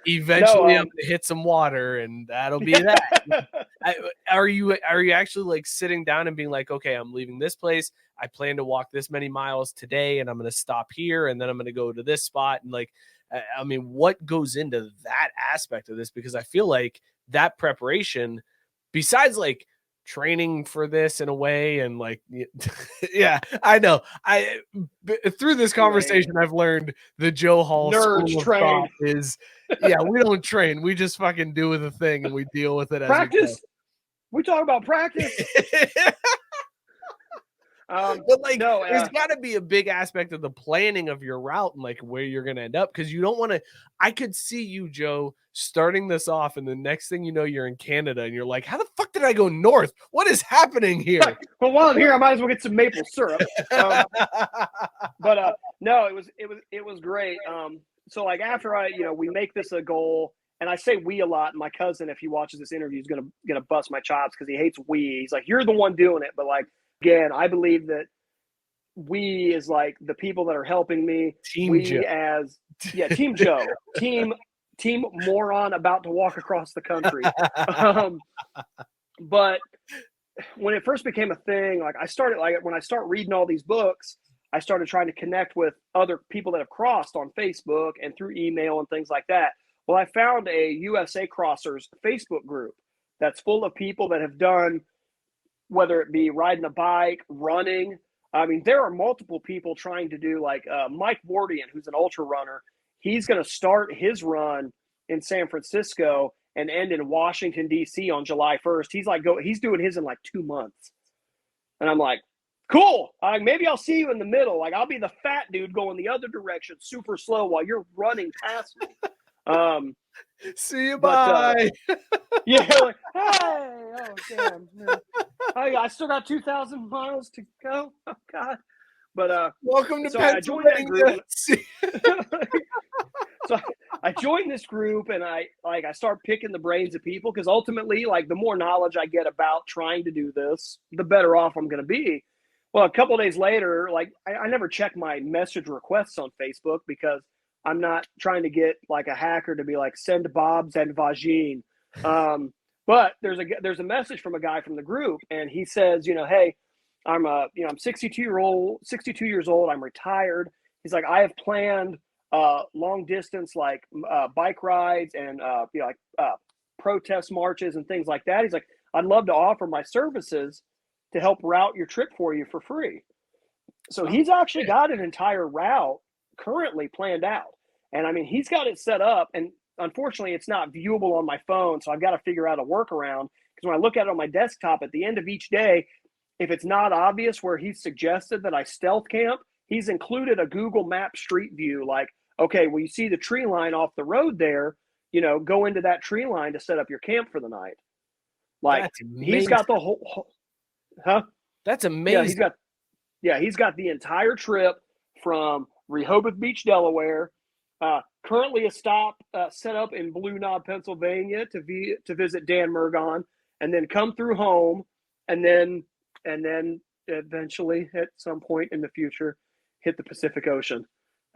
eventually No, I'm gonna hit some water and that'll be that. Are you actually like sitting down and being like, okay, I'm leaving this place, I plan to walk this many miles today, and I'm going to stop here, and then I'm going to go to this spot? And like, I mean, what goes into that aspect of this? Because I feel like that preparation, besides like training for this in a way, and like, yeah, I know. Through this conversation, I've learned the Joe Hall nerds school of train. thought is, yeah, we don't train, we just fucking do the thing and we deal with it as practice. We talk about practice. But like, no, there's got to be a big aspect of the planning of your route and like where you're going to end up, because you don't want to. I could see you, Joe, starting this off, and the next thing you know, you're in Canada, and you're like, "How the fuck did I go north? What is happening here?" Right. Well, while I'm here, I might as well get some maple syrup. But no, it was great. So like after we make this a goal, and I say we a lot. And my cousin, if he watches this interview, is gonna bust my chops because he hates we. He's like, you're the one doing it, but like, again, I believe that we is like the people that are helping me. Team Joe. Team Joe, team moron about to walk across the country. But when it first became a thing, like when I start reading all these books, I started trying to connect with other people that have crossed on Facebook and through email and things like that. Well, I found a USA Crossers Facebook group that's full of people that have done, whether it be riding a bike, running. I mean, there are multiple people trying to do, like Mike Wardian, who's an ultra runner. He's going to start his run in San Francisco and end in Washington, D.C. on July 1st. He's doing his in like 2 months. And I'm like, cool. Maybe I'll see you in the middle. Like, I'll be the fat dude going the other direction super slow while you're running past me. See you, bye. Yeah, like, hey, oh damn, man. I still got 2,000 miles to go. Oh God. But welcome to so I joined that group. So So I joined this group, and I start picking the brains of people, because ultimately, like, the more knowledge I get about trying to do this, the better off I'm going to be. Well, a couple of days later, like, I never check my message requests on Facebook, because I'm not trying to get like a hacker to be like, send Bob's and Vagine. But there's a message from a guy from the group, and he says, hey, I'm 62 years old. I'm retired. He's like, I have planned long distance, like bike rides and protest marches and things like that. He's like, I'd love to offer my services to help route your trip for you for free. So he's actually got an entire route currently planned out. And I mean, he's got it set up, and unfortunately it's not viewable on my phone. So I've got to figure out a workaround, because when I look at it on my desktop at the end of each day, if it's not obvious where he's suggested that I stealth camp, he's included a Google Map street view. Like, okay, well, you see the tree line off the road there, go into that tree line to set up your camp for the night. Like, he's got the whole, huh? That's amazing. He's got the entire trip from Rehoboth Beach, Delaware, currently a stop set up in Blue Knob, Pennsylvania to visit Dan Murgon, and then come through home, and then eventually at some point in the future hit the Pacific Ocean,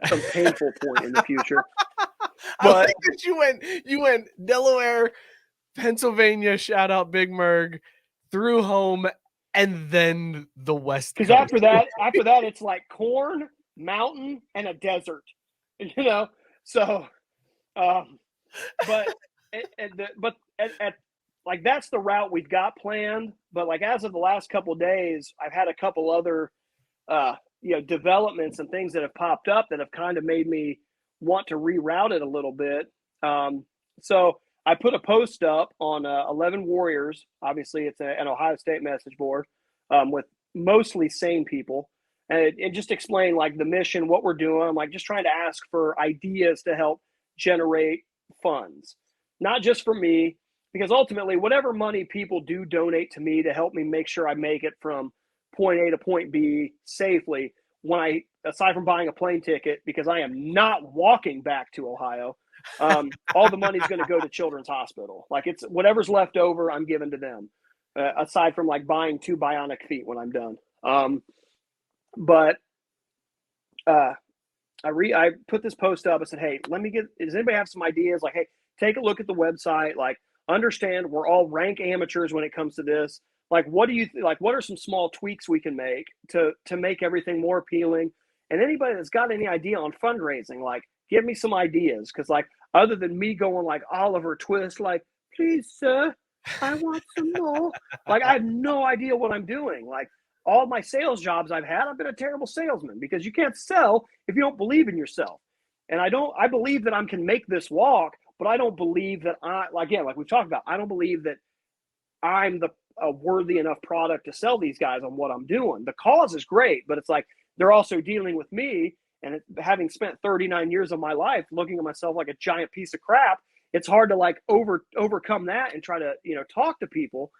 some painful point in the future. But I think that you went Delaware, Pennsylvania, shout out Big Merg, through home, and then the West Coast. Because after that it's like corn, mountain, and a desert, so like, that's the route we've got planned. But like, as of the last couple of days, I've had a couple other developments and things that have popped up that have kind of made me want to reroute it a little bit. So I put a post up on 11 Warriors. Obviously, it's an Ohio State message board with mostly sane people, and it just explained like the mission, what we're doing. I'm like, just trying to ask for ideas to help generate funds, not just for me, because ultimately, whatever money people do donate to me to help me make sure I make it from point A to point B safely, aside from buying a plane ticket, because I am not walking back to Ohio, all the money's going to go to Children's Hospital. Like, it's whatever's left over, I'm giving to them, aside from like buying 2 bionic feet when I'm done. But I put this post up. I said, hey, does anybody have some ideas? Like, hey, take a look at the website. Like, understand we're all rank amateurs when it comes to this. Like, what are some small tweaks we can make to make everything more appealing? And anybody that's got any idea on fundraising, like, give me some ideas. Because, like, other than me going like Oliver Twist, like, please, sir, I want some more. Like, I have no idea what I'm doing. Like, all my sales jobs I've had, I've been a terrible salesman, because you can't sell if you don't believe in yourself. And I believe that I can make this walk, but I don't believe that like we've talked about, I don't believe that I'm a worthy enough product to sell these guys on what I'm doing. The cause is great, but it's like, they're also dealing with me, and having spent 39 years of my life looking at myself like a giant piece of crap, it's hard to like overcome that and try to, talk to people.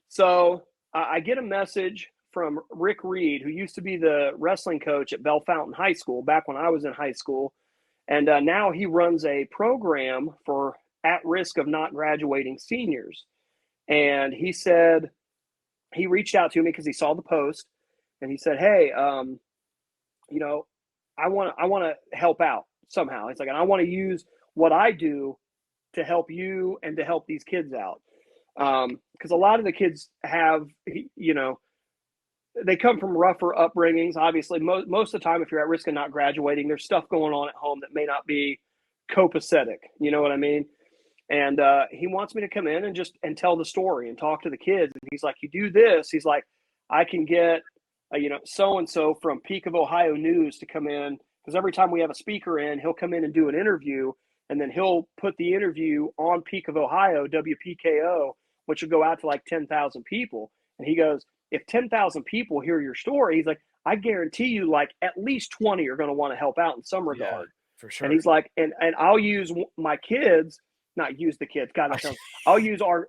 So I get a message from Rick Reed, who used to be the wrestling coach at Bell Fountain High School back when I was in high school. And now he runs a program for at risk of not graduating seniors. And he said, he reached out to me because he saw the post, and he said, hey, I want to help out somehow. It's like, and I want to use what I do to help you and to help these kids out. Because a lot of the kids have, they come from rougher upbringings. Obviously, most of the time, if you're at risk of not graduating, there's stuff going on at home that may not be copacetic. You know what I mean? And he wants me to come in and tell the story and talk to the kids. And he's like, you do this. He's like, I can get, so-and-so from Peak of Ohio News to come in, because every time we have a speaker in, he'll come in and do an interview, and then he'll put the interview on Peak of Ohio, WPKO, which will go out to like 10,000 people. And he goes, if 10,000 people hear your story, he's like, I guarantee you, like, at least 20 are going to want to help out in some regard. Yeah, for sure. And he's like, and I'll use my kids, not use the kids, God, I'll use our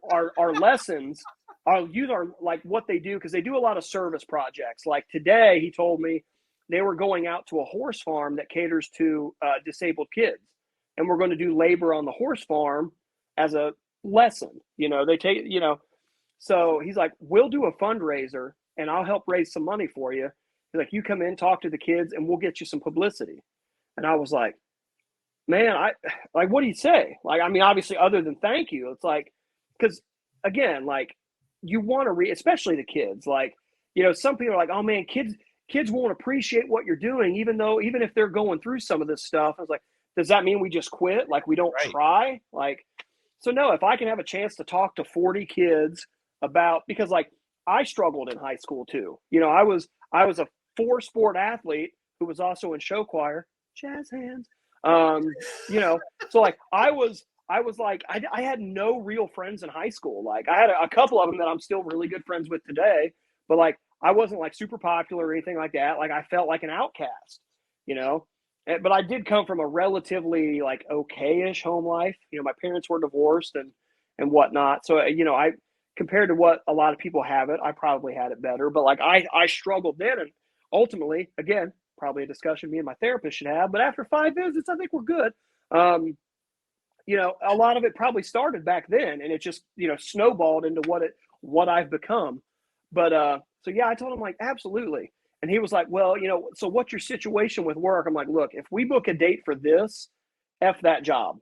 lessons. I'll use like what they do, because they do a lot of service projects. Like today, he told me they were going out to a horse farm that caters to disabled kids. and we're going to do labor on the horse farm as a lesson. They take, so he's like, we'll do a fundraiser and I'll help raise some money for you. He's like, you come in, talk to the kids, and we'll get you some publicity. And I was like, man, what do you say? Like, I mean, obviously, other than thank you, it's like, because again, like, you want to especially the kids. Like, some people are like, oh man, kids won't appreciate what you're doing, even if they're going through some of this stuff. I was like, does that mean we just quit? Like, we don't try? Like, so no, if I can have a chance to talk to 40 kids about, because like I struggled in high school too. I was a 4-sport athlete who was also in show choir, jazz hands. So like I was like, I had no real friends in high school. Like I had a couple of them that I'm still really good friends with today, but like I wasn't like super popular or anything like that. Like I felt like an outcast, but I did come from a relatively like okay-ish home life. My parents were divorced and whatnot. So, I, compared to what a lot of people have it, I probably had it better, but like I struggled then. And ultimately, again, probably a discussion me and my therapist should have, but after 5 visits, I think we're good. A lot of it probably started back then and it just, snowballed into what I've become. But, so yeah, I told him like, absolutely. And he was like, well, so what's your situation with work? I'm like, look, if we book a date for this, F that job.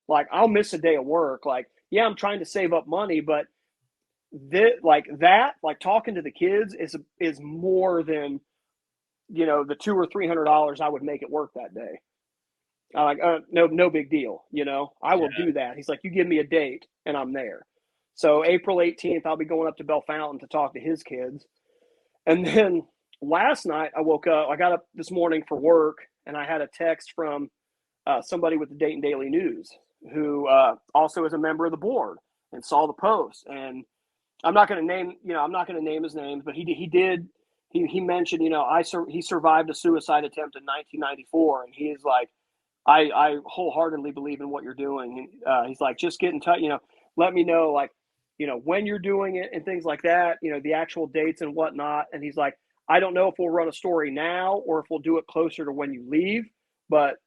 Like, I'll miss a day of work. Like, yeah, I'm trying to save up money, but like talking to the kids is more than, the $200 or $300 I would make it work that day. I'm like, no big deal. I will do that. He's like, you give me a date and I'm there. So April 18th, I'll be going up to Bell Fountain to talk to his kids. And then last night I woke up, I got up this morning for work and I had a text from somebody with the Dayton Daily News who also is a member of the board and saw the post. And I'm not going to name his name, but he mentioned, he survived a suicide attempt in 1994. And he is like, I wholeheartedly believe in what you're doing. He's like, just get in touch, let me know, like, when you're doing it and things like that, the actual dates and whatnot. And he's like, I don't know if we'll run a story now or if we'll do it closer to when you leave, but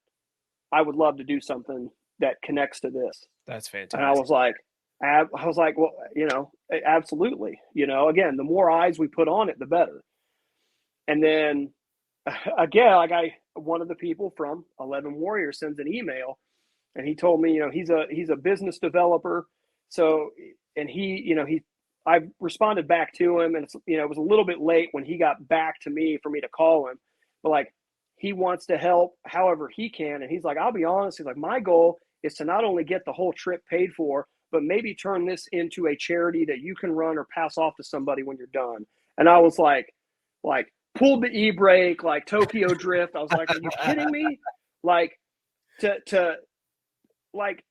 I would love to do something that connects to this. That's fantastic. And I was like, well, absolutely. Again, the more eyes we put on it, the better. And then again, like one of the people from 11 Warriors sends an email and he told me, he's a business developer. So, and I responded back to him and it was a little bit late when he got back to me for me to call him, but like, he wants to help however he can. And he's like, I'll be honest. He's like, my goal is to not only get the whole trip paid for, but maybe turn this into a charity that you can run or pass off to somebody when you're done. And I was like pulled the e-brake, like Tokyo Drift. I was like, are you kidding me? Like like,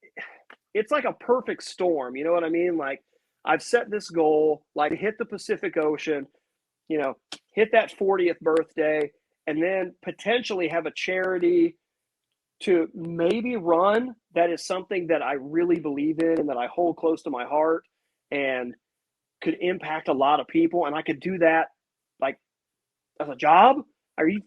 it's like a perfect storm. You know what I mean? Like I've set this goal, like hit the Pacific Ocean, hit that 40th birthday, and then potentially have a charity to maybe run that is something that I really believe in and that I hold close to my heart and could impact a lot of people. And I could do that like as a job. Are you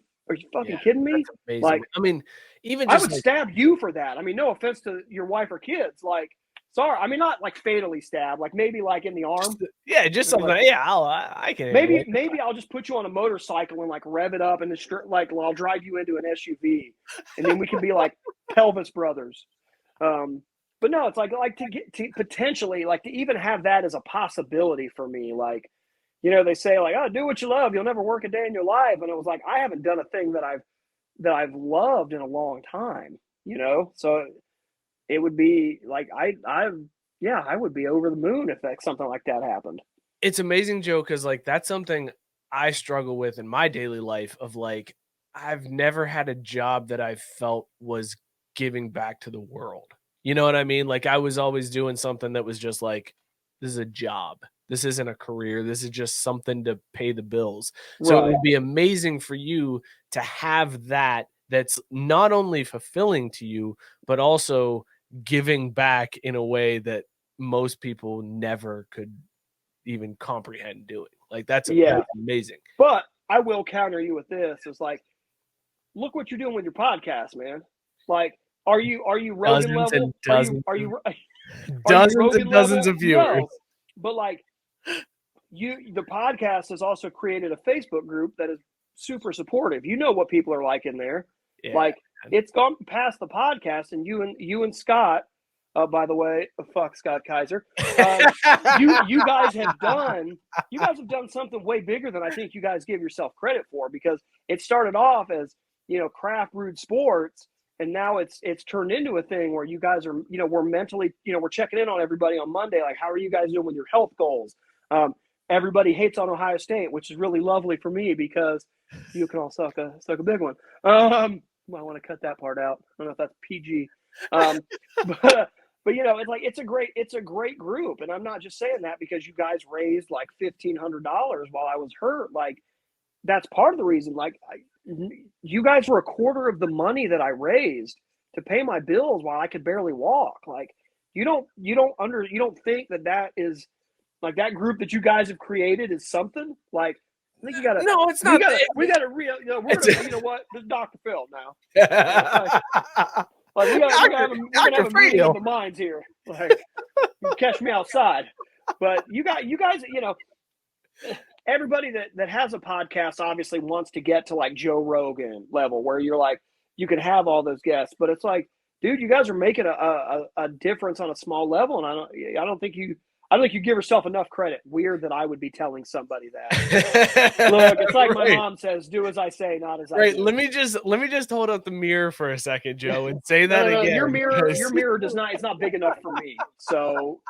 fucking kidding me? That's amazing. Like, I mean, even I would stab you for that. I mean, no offense to your wife or kids. Like, sorry. I mean, not like fatally stab, like maybe like in the arm. Yeah, just something. Like, yeah, I can. Maybe I'll just put you on a motorcycle and like rev it up and like I'll drive you into an SUV, and then we can be like pelvis brothers. But no, it's like to get to potentially like to even have that as a possibility for me. Like, they say like, oh, do what you love. You'll never work a day in your life. And it was like, I haven't done a thing that I've loved in a long time, So it would be like, I would be over the moon if something like that happened. It's amazing, Joe, because like that's something I struggle with in my daily life of like, I've never had a job that I felt was giving back to the world. You know what I mean? Like I was always doing something that was just like, this is a job. This isn't a career. This is just something to pay the bills. So it would be amazing for you to have that's not only fulfilling to you, but also giving back in a way that most people never could even comprehend doing. Like that's amazing. But I will counter you with this. It's like, look what you're doing with your podcast, man. Like Are you Rogan Dozens level? and dozens, Are you dozens and Rogan dozens level? of viewers. No, but like the podcast has also created a Facebook group that is super supportive. You know what people are like in there. Yeah. Like it's gone past the podcast, and you and Scott. By the way, fuck Scott Kaiser. You guys have done something way bigger than I think you guys give yourself credit for, because it started off as craft brewed sports, and now it's turned into a thing where you guys are we're mentally we're checking in on everybody on Monday, like how are you guys doing with your health goals. Everybody hates on Ohio State, which is really lovely for me because you can all suck a big one. Might want to cut that part out. I don't know if that's PG. But it's like it's a great group, and I'm not just saying that because you guys raised like $1,500 while I was hurt. Like that's part of the reason. Like you guys were a quarter of the money that I raised to pay my bills while I could barely walk. Like you don't think that is like that group that you guys have created is something like. I think you gotta. No, it's We not. gotta real. We're gonna. You know what? This is Dr. Phil now. Like we're gonna have a meeting of the minds here. Like you catch me outside. But you guys, everybody that has a podcast obviously wants to get to like Joe Rogan level where you're like you can have all those guests, but it's like, dude, you guys are making a difference on a small level, and I don't think you give yourself enough credit. Weird that I would be telling somebody that. Look, it's like my mom says, "Do as I say, not as I do." Let me just hold up the mirror for a second, Joe, and say that again. Your mirror does not. It's not big enough for me. So.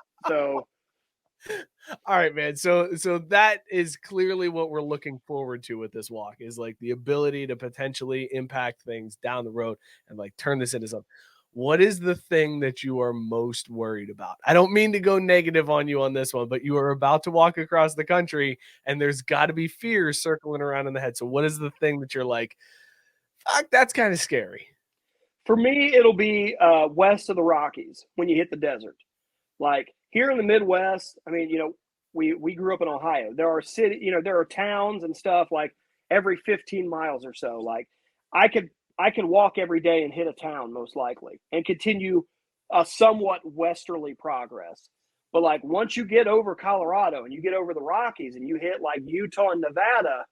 All right, man. So that is clearly what we're looking forward to with this walk, is like the ability to potentially impact things down the road and like turn this into something. What is the thing that you are most worried about? I don't mean to go negative on you on this one, but you are about to walk across the country and there's got to be fears circling around in the head. So what is the thing that you're like, fuck, that's kind of scary? For me, it'll be west of the Rockies when you hit the desert. Like here in the Midwest, I mean, we grew up in Ohio. There are there are towns and stuff like every 15 miles or so. Like I could walk every day and hit a town most likely and continue a somewhat westerly progress. But like once you get over Colorado and you get over the Rockies and you hit like Utah and Nevada,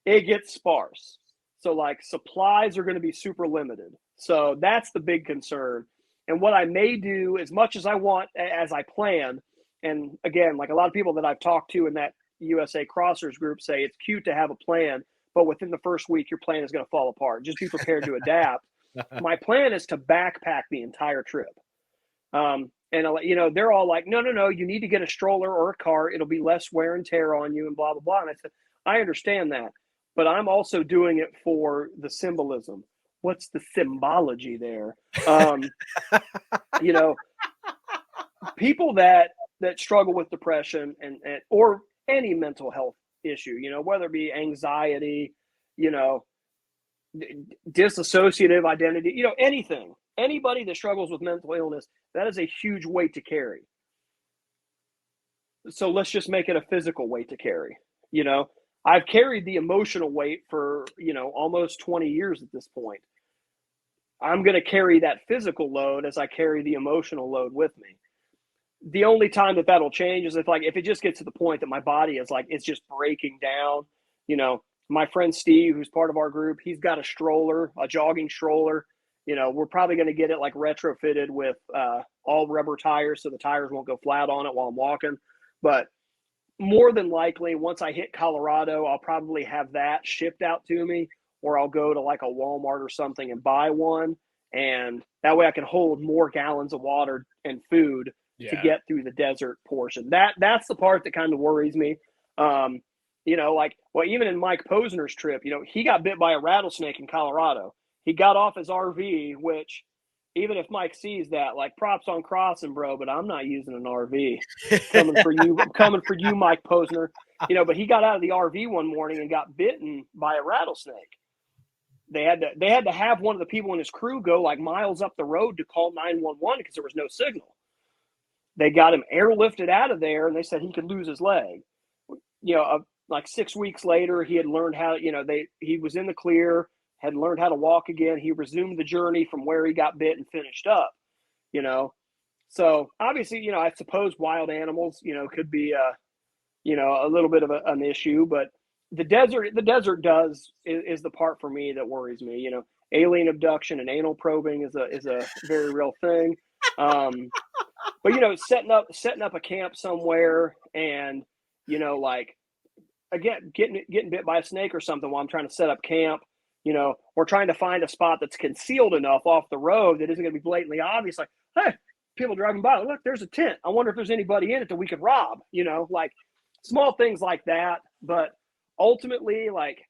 it gets sparse. So like supplies are going to be super limited. So that's the big concern. And what I may do, as much as I want, as I plan, and again, like a lot of people that I've talked to in that USA Crossers group say it's cute to have a plan, but within the first week, your plan is going to fall apart. Just be prepared to adapt. My plan is to backpack the entire trip. And they're all like, no, you need to get a stroller or a cart. It'll be less wear and tear on you and blah, blah, blah. And I said, I understand that, but I'm also doing it for the symbolism. What's the symbology there? People that struggle with depression and or any mental health issue, whether it be anxiety, dissociative identity, anything, anybody that struggles with mental illness, that is a huge weight to carry. So let's just make it a physical weight to carry. I've carried the emotional weight for, almost 20 years at this point. I'm going to carry that physical load as I carry the emotional load with me. The only time that'll change is if it just gets to the point that my body is like, it's just breaking down. My friend Steve, who's part of our group, he's got a stroller, a jogging stroller. We're probably going to get it like retrofitted with all rubber tires so the tires won't go flat on it while I'm walking. But more than likely, once I hit Colorado, I'll probably have that shipped out to me, or I'll go to like a Walmart or something and buy one. And that way I can hold more gallons of water and food to get through the desert portion. That's the part that kind of worries me. Even in Mike Posner's trip, he got bit by a rattlesnake in Colorado. He got off his RV, which even if Mike sees that, like props on crossing, bro, but I'm not using an RV. Coming for you, Mike Posner. But he got out of the RV one morning and got bitten by a rattlesnake. They had to have one of the people in his crew go like miles up the road to call 911 because there was no signal. They got him airlifted out of there, and they said he could lose his leg. Like 6 weeks later, he had learned how. He was in the clear, had learned how to walk again. He resumed the journey from where he got bit and finished up, you know. So obviously, you know, I suppose wild animals, you know, could be you know, a little bit of an issue, but the desert is the part for me that worries me. You know, alien abduction and anal probing is a very real thing. But you know, setting up a camp somewhere, and you know, like again, getting bit by a snake or something while I'm trying to set up camp. You know, we're trying to find a spot that's concealed enough off the road that isn't going to be blatantly obvious. Like, hey, people driving by, look, there's a tent. I wonder if there's anybody in it that we could rob. You know, like small things like that. But ultimately, like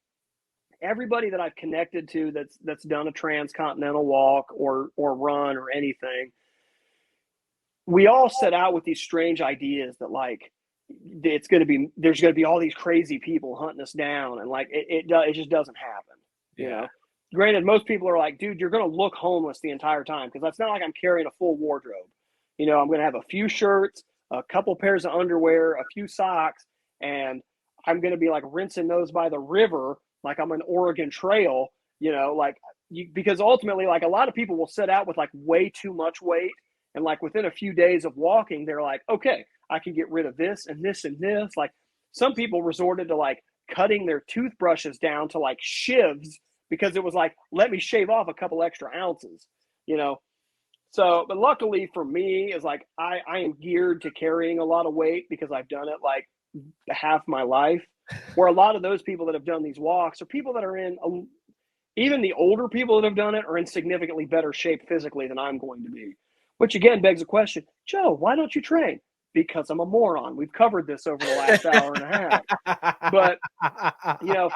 everybody that I've connected to that's done a transcontinental walk or run or anything, we all set out with these strange ideas that like there's going to be all these crazy people hunting us down, and like it just doesn't happen. You know, granted, most people are like, dude, you're going to look homeless the entire time, because that's not like I'm carrying a full wardrobe. You know, I'm going to have a few shirts, a couple pairs of underwear, a few socks, and I'm going to be like rinsing those by the river like I'm an Oregon Trail. You know, like because ultimately, like a lot of people will set out with like way too much weight, and like within a few days of walking, they're like, okay, I can get rid of this and this and this. Like some people resorted to like cutting their toothbrushes down to like shivs, because it was like, let me shave off a couple extra ounces, you know? So, but luckily for me is like, I am geared to carrying a lot of weight because I've done it like half my life, where a lot of those people that have done these walks are people that are even the older people that have done it are in significantly better shape physically than I'm going to be, which again begs the question, Joe, why don't you train? Because I'm a moron. We've covered this over the last hour and a half. But, you know,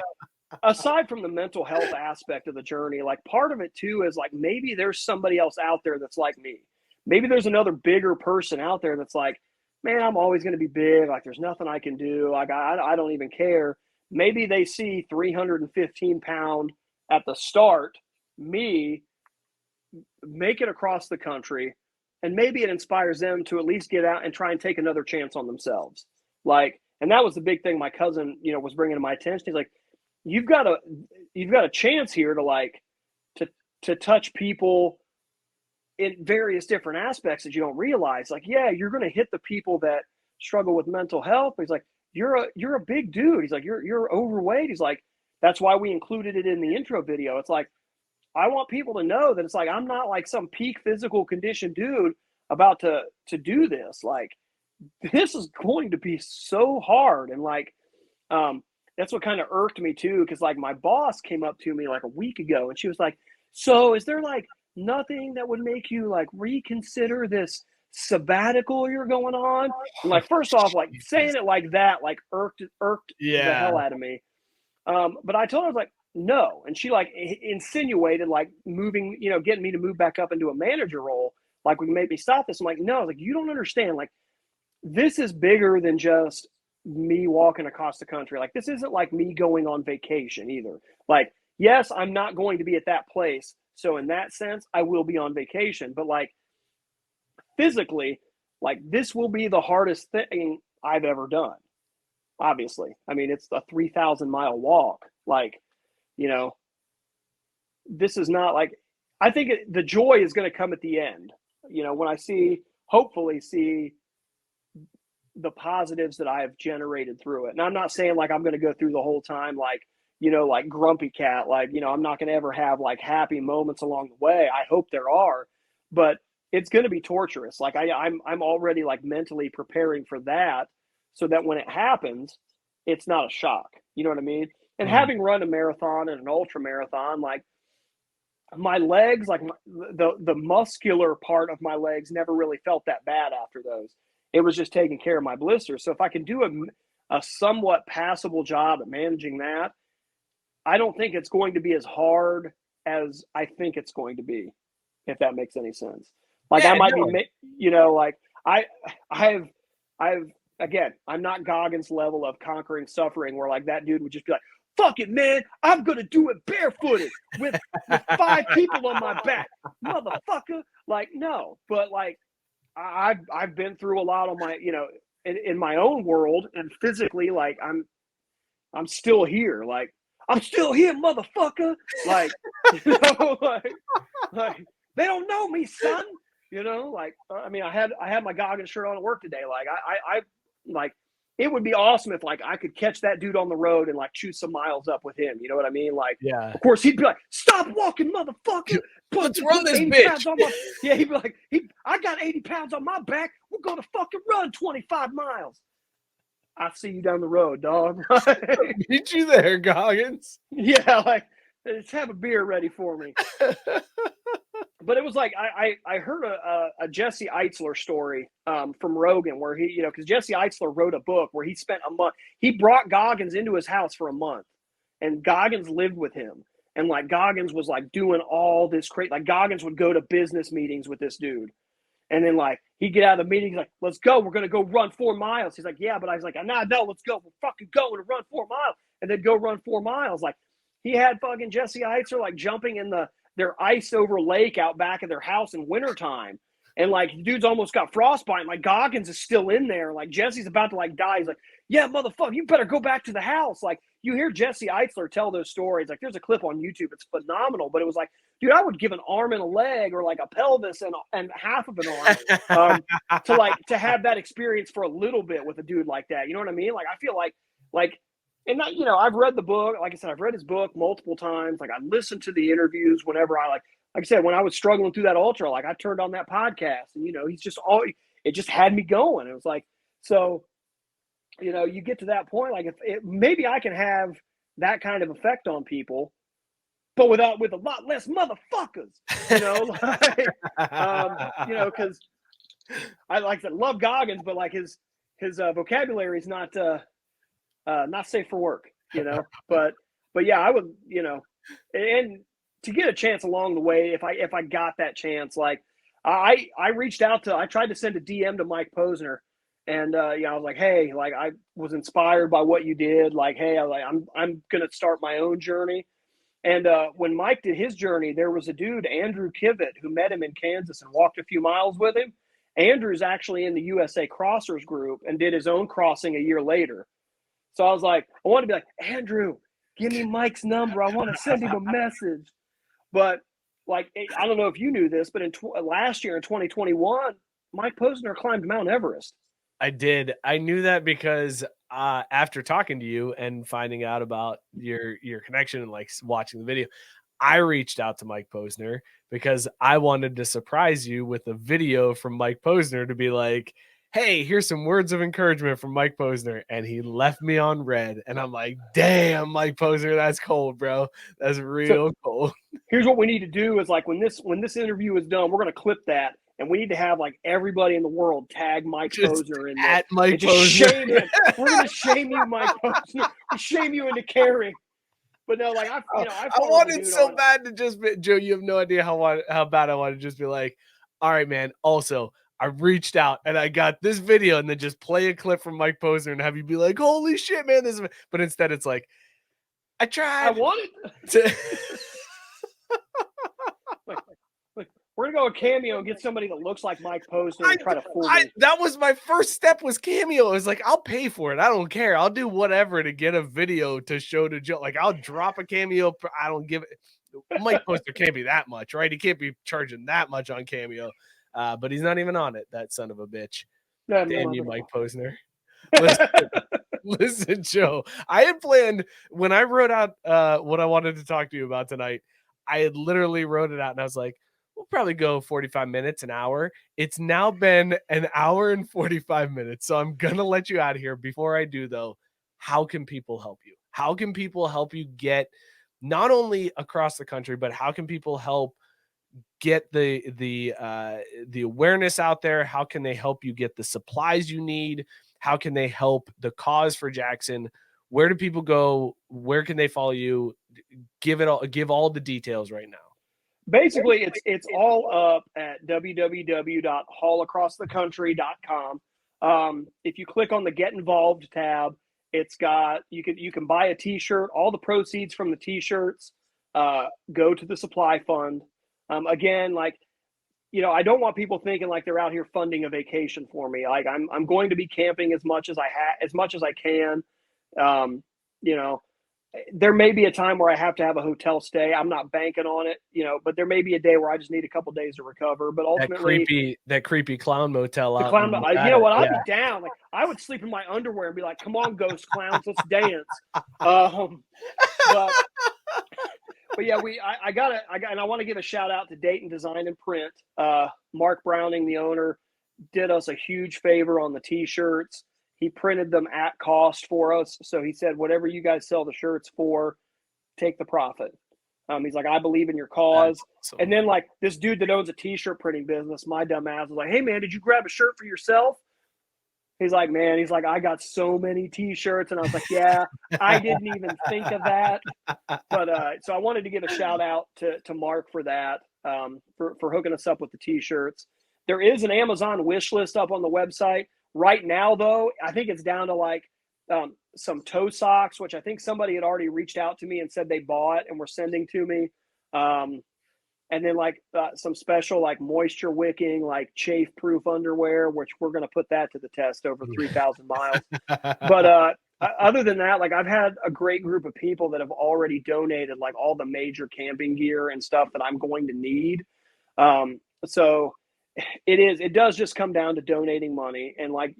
aside from the mental health aspect of the journey, like part of it too is like maybe there's somebody else out there that's like me. Maybe there's another bigger person out there that's like, man, I'm always going to be big. Like there's nothing I can do. Like I don't even care. Maybe they see 315 pound at the start, me make it across the country, and maybe it inspires them to at least get out and try and take another chance on themselves. Like, and that was the big thing my cousin, you know, was bringing to my attention. He's like, you've got a chance here to like to touch people in various different aspects that you don't realize. Like, yeah, you're going to hit the people that struggle with mental health. He's like, you're a big dude. He's like, you're overweight. He's like, that's why we included it in the intro video. It's like, I want people to know that it's like I'm not like some peak physical condition dude about to do this. Like this is going to be so hard, and like that's what kind of irked me too, because like my boss came up to me like a week ago and she was like, so is there like nothing that would make you like reconsider this sabbatical you're going on? And like first off, like saying it like that like irked the hell out of me. But I told her, I was like, no. And she like insinuated like moving, you know, getting me to move back up into a manager role. Like, we can make me stop this. I'm like, no, like, you don't understand. Like, this is bigger than just me walking across the country. Like, this isn't like me going on vacation either. Like, yes, I'm not going to be at that place. So in that sense, I will be on vacation. But like physically, like this will be the hardest thing I've ever done. Obviously. I mean, it's a 3,000-mile walk. Like, you know, this is not like, I think the joy is going to come at the end, you know, when I hopefully see the positives that I have generated through it. And I'm not saying like I'm going to go through the whole time like, you know, like grumpy cat, like, you know, I'm not going to ever have like happy moments along the way. I hope there are, but it's going to be torturous. Like I'm already like mentally preparing for that, so that when it happens, it's not a shock. You know what I mean? And having run a marathon and an ultra marathon, like my legs, like the muscular part of my legs never really felt that bad after those. It was just taking care of my blisters. So if I can do a somewhat passable job at managing that, I don't think it's going to be as hard as I think it's going to be, if that makes any sense. Like I might be, you know, like I've again, I'm not Goggins level of conquering suffering where like that dude would just be like, fuck it, man, I'm going to do it barefooted with 5 people on my back, motherfucker. Like, no, but like I've been through a lot on my, you know, in my own world, and physically, like I'm still here. Like I'm still here, motherfucker. Like, like they don't know me, son. I mean, I had my Goggins shirt on at work today. Like, I like, it would be awesome if like I could catch that dude on the road and like shoot some miles up with him. You know what I mean? Like, Yeah. of course he'd be like, "Stop walking, motherfucker! Let's run this 80 bitch." pounds on my yeah." He'd be like, "I got 80 pounds on my back. We're gonna fucking run 25 miles." I see you down the road, dog. Meet you there, Goggins. Yeah, like, just have a beer ready for me. But it was like I heard a Jesse Eitzler story from Rogan where he, because Jesse Eitzler wrote a book where he spent a month. He brought Goggins into his house for a month, and Goggins lived with him. And like Goggins was like doing all this crazy. Like Goggins would go to business meetings with this dude, and then like he'd get out of the meeting, he's like, "Let's go, we're gonna go run 4 miles." He's like, "Yeah," but I was like, "Nah, no, let's go. We're fucking going to run 4 miles," and then go run 4 miles. Like he had fucking Jesse Eitzler like jumping in their ice over lake out back of their house in wintertime. And like dude's almost got frostbite. Like Goggins is still in there. Like Jesse's about to like die. He's like, "Yeah, motherfucker, you better go back to the house." Like you hear Jesse Eitzler tell those stories. Like there's a clip on YouTube. It's phenomenal. But it was like, dude, I would give an arm and a leg or like a pelvis and half of an arm to have that experience for a little bit with a dude like that. You know what I mean? Like I feel like and not, I've read the book. Like I said, I've read his book multiple times. Like I listened to the interviews whenever like I said, when I was struggling through that ultra, like I turned on that podcast and, he's just it just had me going. It was like, so, you get to that point, like maybe I can have that kind of effect on people, but with a lot less motherfuckers, cause I like to love Goggins, but like his vocabulary is not safe for work, but yeah, I would, and to get a chance along the way, if I got that chance, like I reached out I tried to send a DM to Mike Posner, and I was like, "Hey, like I was inspired by what you did. Like, hey, I'm gonna start my own journey." And when Mike did his journey, there was a dude, Andrew Kivett, who met him in Kansas and walked a few miles with him. Andrew's actually in the USA Crossers group and did his own crossing a year later. So I was like, I wanted to be like, "Andrew, give me Mike's number. I want to send him a message." But like, I don't know if you knew this, but last year in 2021, Mike Posner climbed Mount Everest. I did. I knew that because after talking to you and finding out about your connection and like watching the video, I reached out to Mike Posner because I wanted to surprise you with a video from Mike Posner to be like, "Hey, here's some words of encouragement from Mike Posner." And he left me on red. And I'm like, "Damn, Mike Posner, that's cold, bro. That's real cold." Here's what we need to do is like when this interview is done, we're going to clip that. And we need to have like everybody in the world tag Mike Posner in there. At Mike Posner. Shame him. We're going to shame you, Mike Posner. Shame you into caring. But no, like I wanted so bad to just be, Joe. You have no idea how bad I wanted to just be like, "All right, man. Also, I reached out and I got this video," and then just play a clip from Mike Posner and have you be like, "Holy shit, man!" But instead, it's like, I tried. I wanted to. We're gonna go with Cameo and get somebody that looks like Mike Posner and try to fool me. That was my first step. Was Cameo. I was like, I'll pay for it. I don't care. I'll do whatever to get a video to show to Joe. Like, I'll drop a Cameo. I don't give it. Mike Posner can't be that much, right? He can't be charging that much on Cameo. But he's not even on it. That son of a bitch. No, Damn you, Mike Posner. Listen, Joe. I had planned when I wrote out what I wanted to talk to you about tonight. I had literally wrote it out, and I was like, we'll probably go 45 minutes, an hour. It's now been an hour and 45 minutes. So I'm going to let you out of here. Before I do, though, how can people help you? How can people help you get not only across the country, but how can people help get the awareness out there? How can they help you get the supplies you need? How can they help the cause for Jackson? Where do people go? Where can they follow you? Give all the details right now. Basically, it's all up at www.haulacrossthecountry.com. If you click on the Get Involved tab, it's got you can buy a T-shirt. All the proceeds from the T-shirts go to the supply fund. Again, like I don't want people thinking like they're out here funding a vacation for me. Like I'm going to be camping as much as I can. there may be a time where I have to have a hotel stay. I'm not banking on it, but there may be a day where I just need a couple days to recover. But ultimately, That creepy clown motel the out clown, in you know Nevada. what? I'd Yeah. be down. Like I would sleep in my underwear and be like, "Come on, ghost clowns, let's dance." Um, but yeah, and I want to give a shout out to Dayton Design and Print. Mark Browning, the owner, did us a huge favor on the t-shirts. He printed them at cost for us. So he said, whatever you guys sell the shirts for, take the profit. He's like, I believe in your That's cause. awesome. And then like this dude that owns a t-shirt printing business, my dumb ass was like, hey man, did you grab a shirt for yourself? He's like, man, I got so many t-shirts. And I was like, yeah, I didn't even think of that. But so I wanted to give a shout out to Mark for that, for hooking us up with the t-shirts. There is an Amazon wish list up on the website right now, though. I think it's down to like some toe socks, which I think somebody had already reached out to me and said they bought and were sending to me. And then like some special like moisture wicking, like chafe proof underwear, which we're going to put that to the test over 3,000 miles. But other than that, like I've had a great group of people that have already donated like all the major camping gear and stuff that I'm going to need. So it does just come down to donating money. And like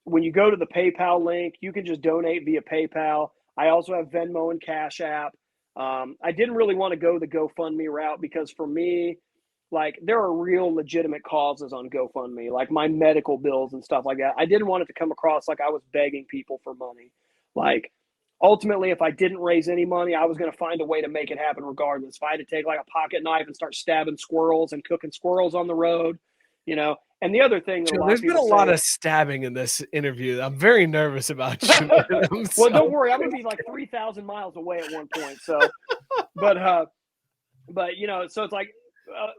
when you go to the PayPal link, you can just donate via PayPal. I also have Venmo and Cash App. I didn't really want to go the GoFundMe route because for me, like there are real legitimate causes on GoFundMe, like my medical bills and stuff like that. I didn't want it to come across like I was begging people for money. Like ultimately, if I didn't raise any money, I was going to find a way to make it happen regardless. If I had to take like a pocket knife and start stabbing squirrels and cooking squirrels on the road, you know. And the other thing that a lot of There's been people a lot say, of stabbing in this interview. I'm very nervous about you. well, don't worry, I'm going to be like 3,000 miles away at one point. So, but so it's like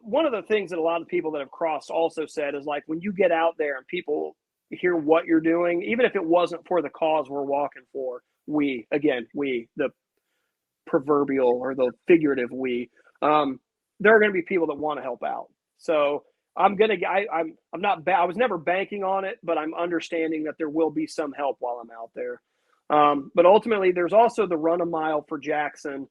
one of the things that a lot of people that have crossed also said is like when you get out there and people hear what you're doing, even if it wasn't for the cause we're walking for, we, the proverbial or the figurative there are going to be people that want to help out. So I'm not I was never banking on it, but I'm understanding that there will be some help while I'm out there. But ultimately, there's also the Run a Mile for Jackson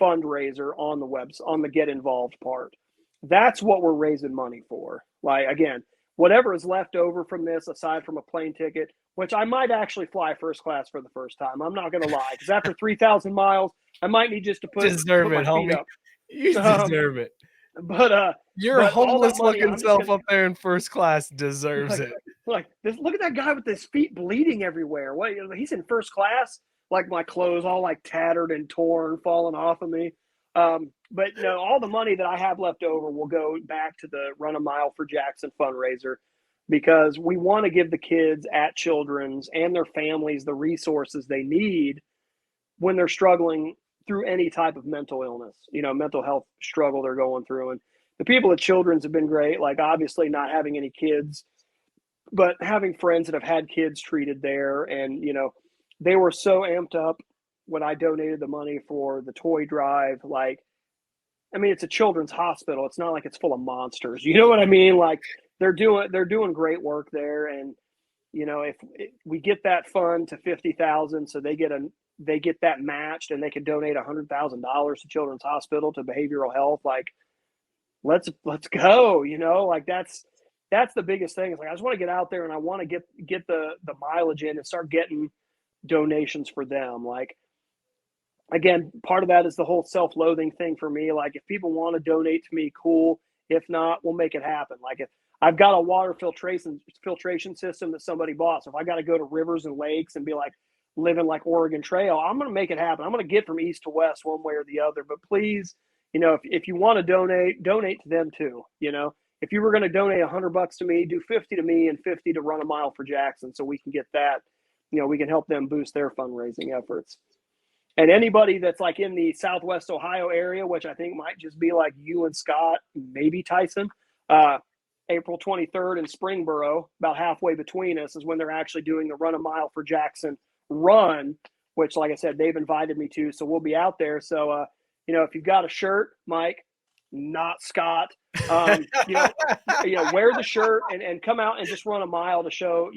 fundraiser on the Get Involved part. That's what we're raising money for. Like again, whatever is left over from this, aside from a plane ticket, which I might actually fly first class for the first time. I'm not going to lie, because after 3,000 miles, I might need just to put Deserve my it, feet homie. up. You deserve it. But Your but all that homeless money, looking I'm just self gonna up there in first class deserves it. like this. Look at that guy with his feet bleeding everywhere. What, he's in first class, like my clothes all like tattered and torn, falling off of me. But no, all the money that I have left over will go back to the Run a Mile for Jackson fundraiser, because we want to give the kids at Children's and their families the resources they need when they're struggling through any type of mental illness, mental health struggle they're going through. And the people at Children's have been great, like obviously not having any kids, but having friends that have had kids treated there. And, they were so amped up when I donated the money for the toy drive. Like, I mean, it's a children's hospital. It's not like it's full of monsters. You know what I mean? Like they're doing great work there. And, if we get that fund to 50,000, so they get that matched and they can donate $100,000 to Children's Hospital to behavioral health. Like, let's go, like that's the biggest thing. Is like, I just want to get out there and I want to get the mileage in and start getting donations for them. Like, again, part of that is the whole self-loathing thing for me. Like, if people want to donate to me, cool. If not, we'll make it happen. Like, if I've got a water filtration system that somebody bought, so if I got to go to rivers and lakes and be like living like Oregon Trail, I'm going to make it happen. I'm going to get from east to west one way or the other. But please, if you want to donate to them too. If you were going to donate $100 to me, do 50 to me and 50 to Run a Mile for Jackson, so we can get that. We can help them boost their fundraising efforts. And anybody that's like in the Southwest Ohio area, which I think might just be like you and Scott, maybe Tyson, April 23rd in Springboro, about halfway between us, is when they're actually doing the Run a Mile for Jackson run, which, like I said, they've invited me to. So we'll be out there. So, if you've got a shirt, Mike, not Scott, wear the shirt and come out and just run a mile to show,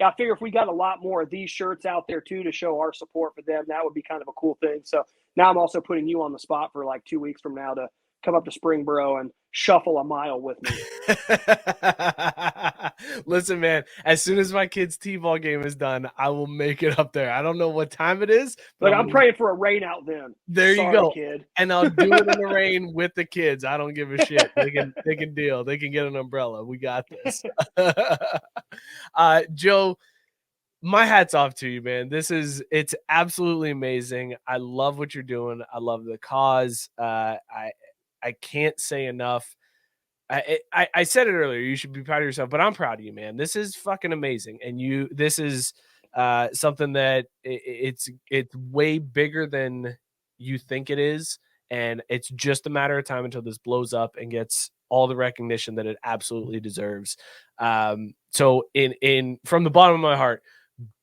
I figure if we got a lot more of these shirts out there too to show our support for them, that would be kind of a cool thing. So now I'm also putting you on the spot for like 2 weeks from now to come up to Springboro and shuffle a mile with me. Listen, man, as soon as my kid's T-ball game is done, I will make it up there. I don't know what time it is, but Like I'm praying for a rain out then. There Sorry, you go. kid. And I'll do it in the rain with the kids. I don't give a shit. They can deal. They can get an umbrella. We got this. Joe, my hat's off to you, man. It's absolutely amazing. I love what you're doing. I love the cause. I can't say enough. I said it earlier. You should be proud of yourself, but I'm proud of you, man. This is fucking amazing, and this is something that it's way bigger than you think it is, and it's just a matter of time until this blows up and gets all the recognition that it absolutely deserves. So, in from the bottom of my heart,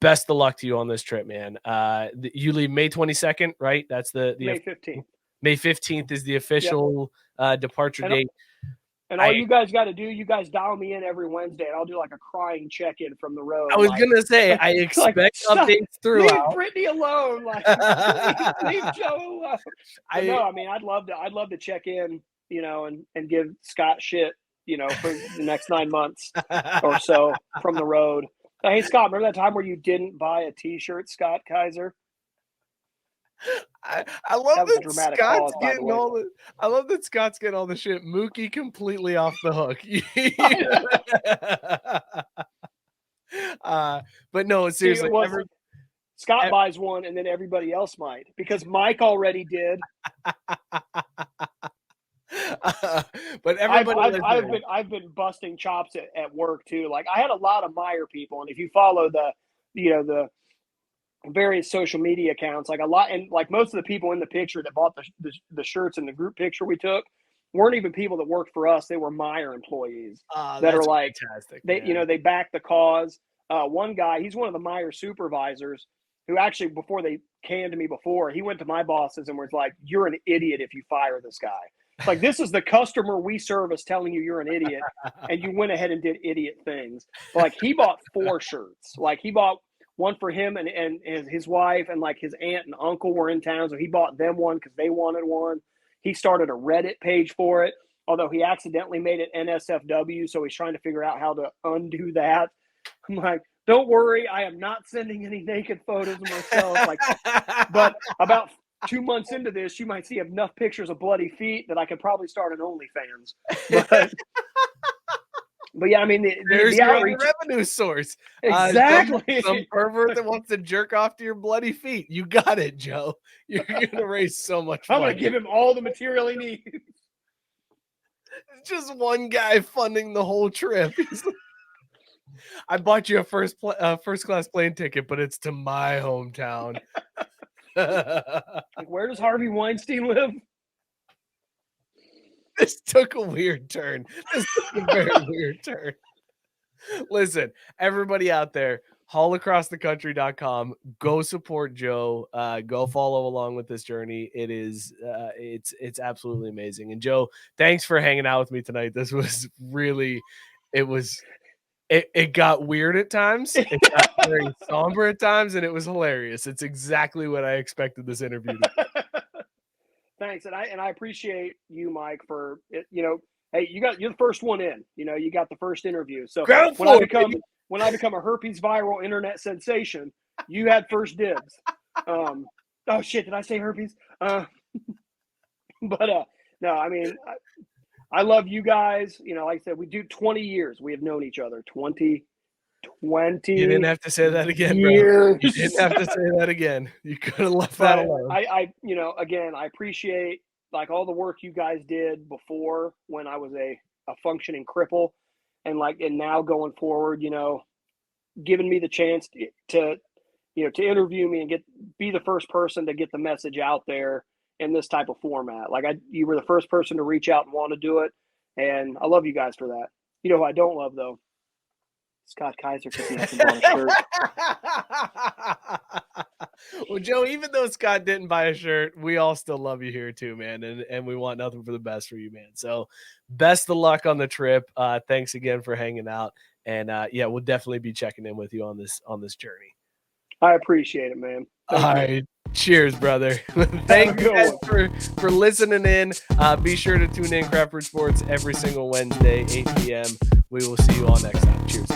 best of luck to you on this trip, man. You leave May 22nd, right? That's the May 15th. May 15th is the official departure date. And all you guys got to do, you guys dial me in every Wednesday, and I'll do like a crying check-in from the road. I was gonna say, I expect updates throughout. Leave Brittany alone, like leave Joe alone. No, I mean, I'd love to check in, you know, and give Scott shit, you know, for the next 9 months or so from the road. Hey, Scott, remember that time where you didn't buy a T-shirt, Scott Kaiser? I love that Scott's getting all the. I love that Scott's getting all the shit. Mookie completely off the hook. But no, seriously. Scott buys one, and then everybody else might, because Mike already did. But everybody, I've been busting chops at work too. Like I had a lot of Meyer people, and if you follow the various social media accounts, like a lot, and like most of the people in the picture that bought the shirts in the group picture we took weren't even people that worked for us. They were Meyer employees that are like, fantastic, they back the cause. One guy, he's one of the Meyer supervisors who actually, before they canned me before, he went to my bosses and was like, "You're an idiot if you fire this guy." It's like, this is the customer we service telling you you're an idiot, and you went ahead and did idiot things. But like, he bought 4 shirts. Like he bought one for him and his wife, and like his aunt and uncle were in town, so he bought them one because they wanted one. He started a Reddit page for it, although he accidentally made it NSFW, so he's trying to figure out how to undo that. I'm like, don't worry, I am not sending any naked photos of myself. Like, but about 2 months into this, you might see enough pictures of bloody feet that I could probably start an OnlyFans. But yeah, I mean, there's your outreach revenue source. Exactly. Some pervert that wants to jerk off to your bloody feet. You got it, Joe. You're gonna raise so much money. I'm gonna give him all the material he needs. It's just one guy funding the whole trip. I bought you a first class plane ticket, but it's to my hometown. Like, where does Harvey Weinstein live? This took a weird turn. This took a very weird turn. Listen, everybody out there, haulacrossthecountry.com. Go support Joe. Go follow along with this journey. It is it's absolutely amazing. And Joe, thanks for hanging out with me tonight. This was really, it got weird at times. It got very somber at times, and it was hilarious. It's exactly what I expected this interview to be. Thanks, and I appreciate you, Mike, for it. You know, hey, you're the first one in. You know, you got the first interview. So when I become a herpes viral internet sensation, you had first dibs. Oh shit, did I say herpes? But no, I mean, I love you guys. You know, like I said, we do 20 years. We have known each other 20. You didn't have to say that again, bro. You didn't have to say that again. You could have left that alone. You know, again, I appreciate like all the work you guys did before when I was a functioning cripple, and now going forward, you know, giving me the chance to interview me and be the first person to get the message out there in this type of format. Like you were the first person to reach out and want to do it, and I love you guys for that. You know who I don't love though? Scott Kaiser, because he hasn't bought a shirt. Well, Joe, even though Scott didn't buy a shirt, we all still love you here too, man. And we want nothing for the best for you, man. So best of luck on the trip. Thanks again for hanging out. And yeah, we'll definitely be checking in with you on this journey. I appreciate it, man. All right. Cheers, brother. Thank you guys for listening in. Be sure to tune in Craft Brew Sports every single Wednesday, 8 p.m. We will see you all next time. Cheers.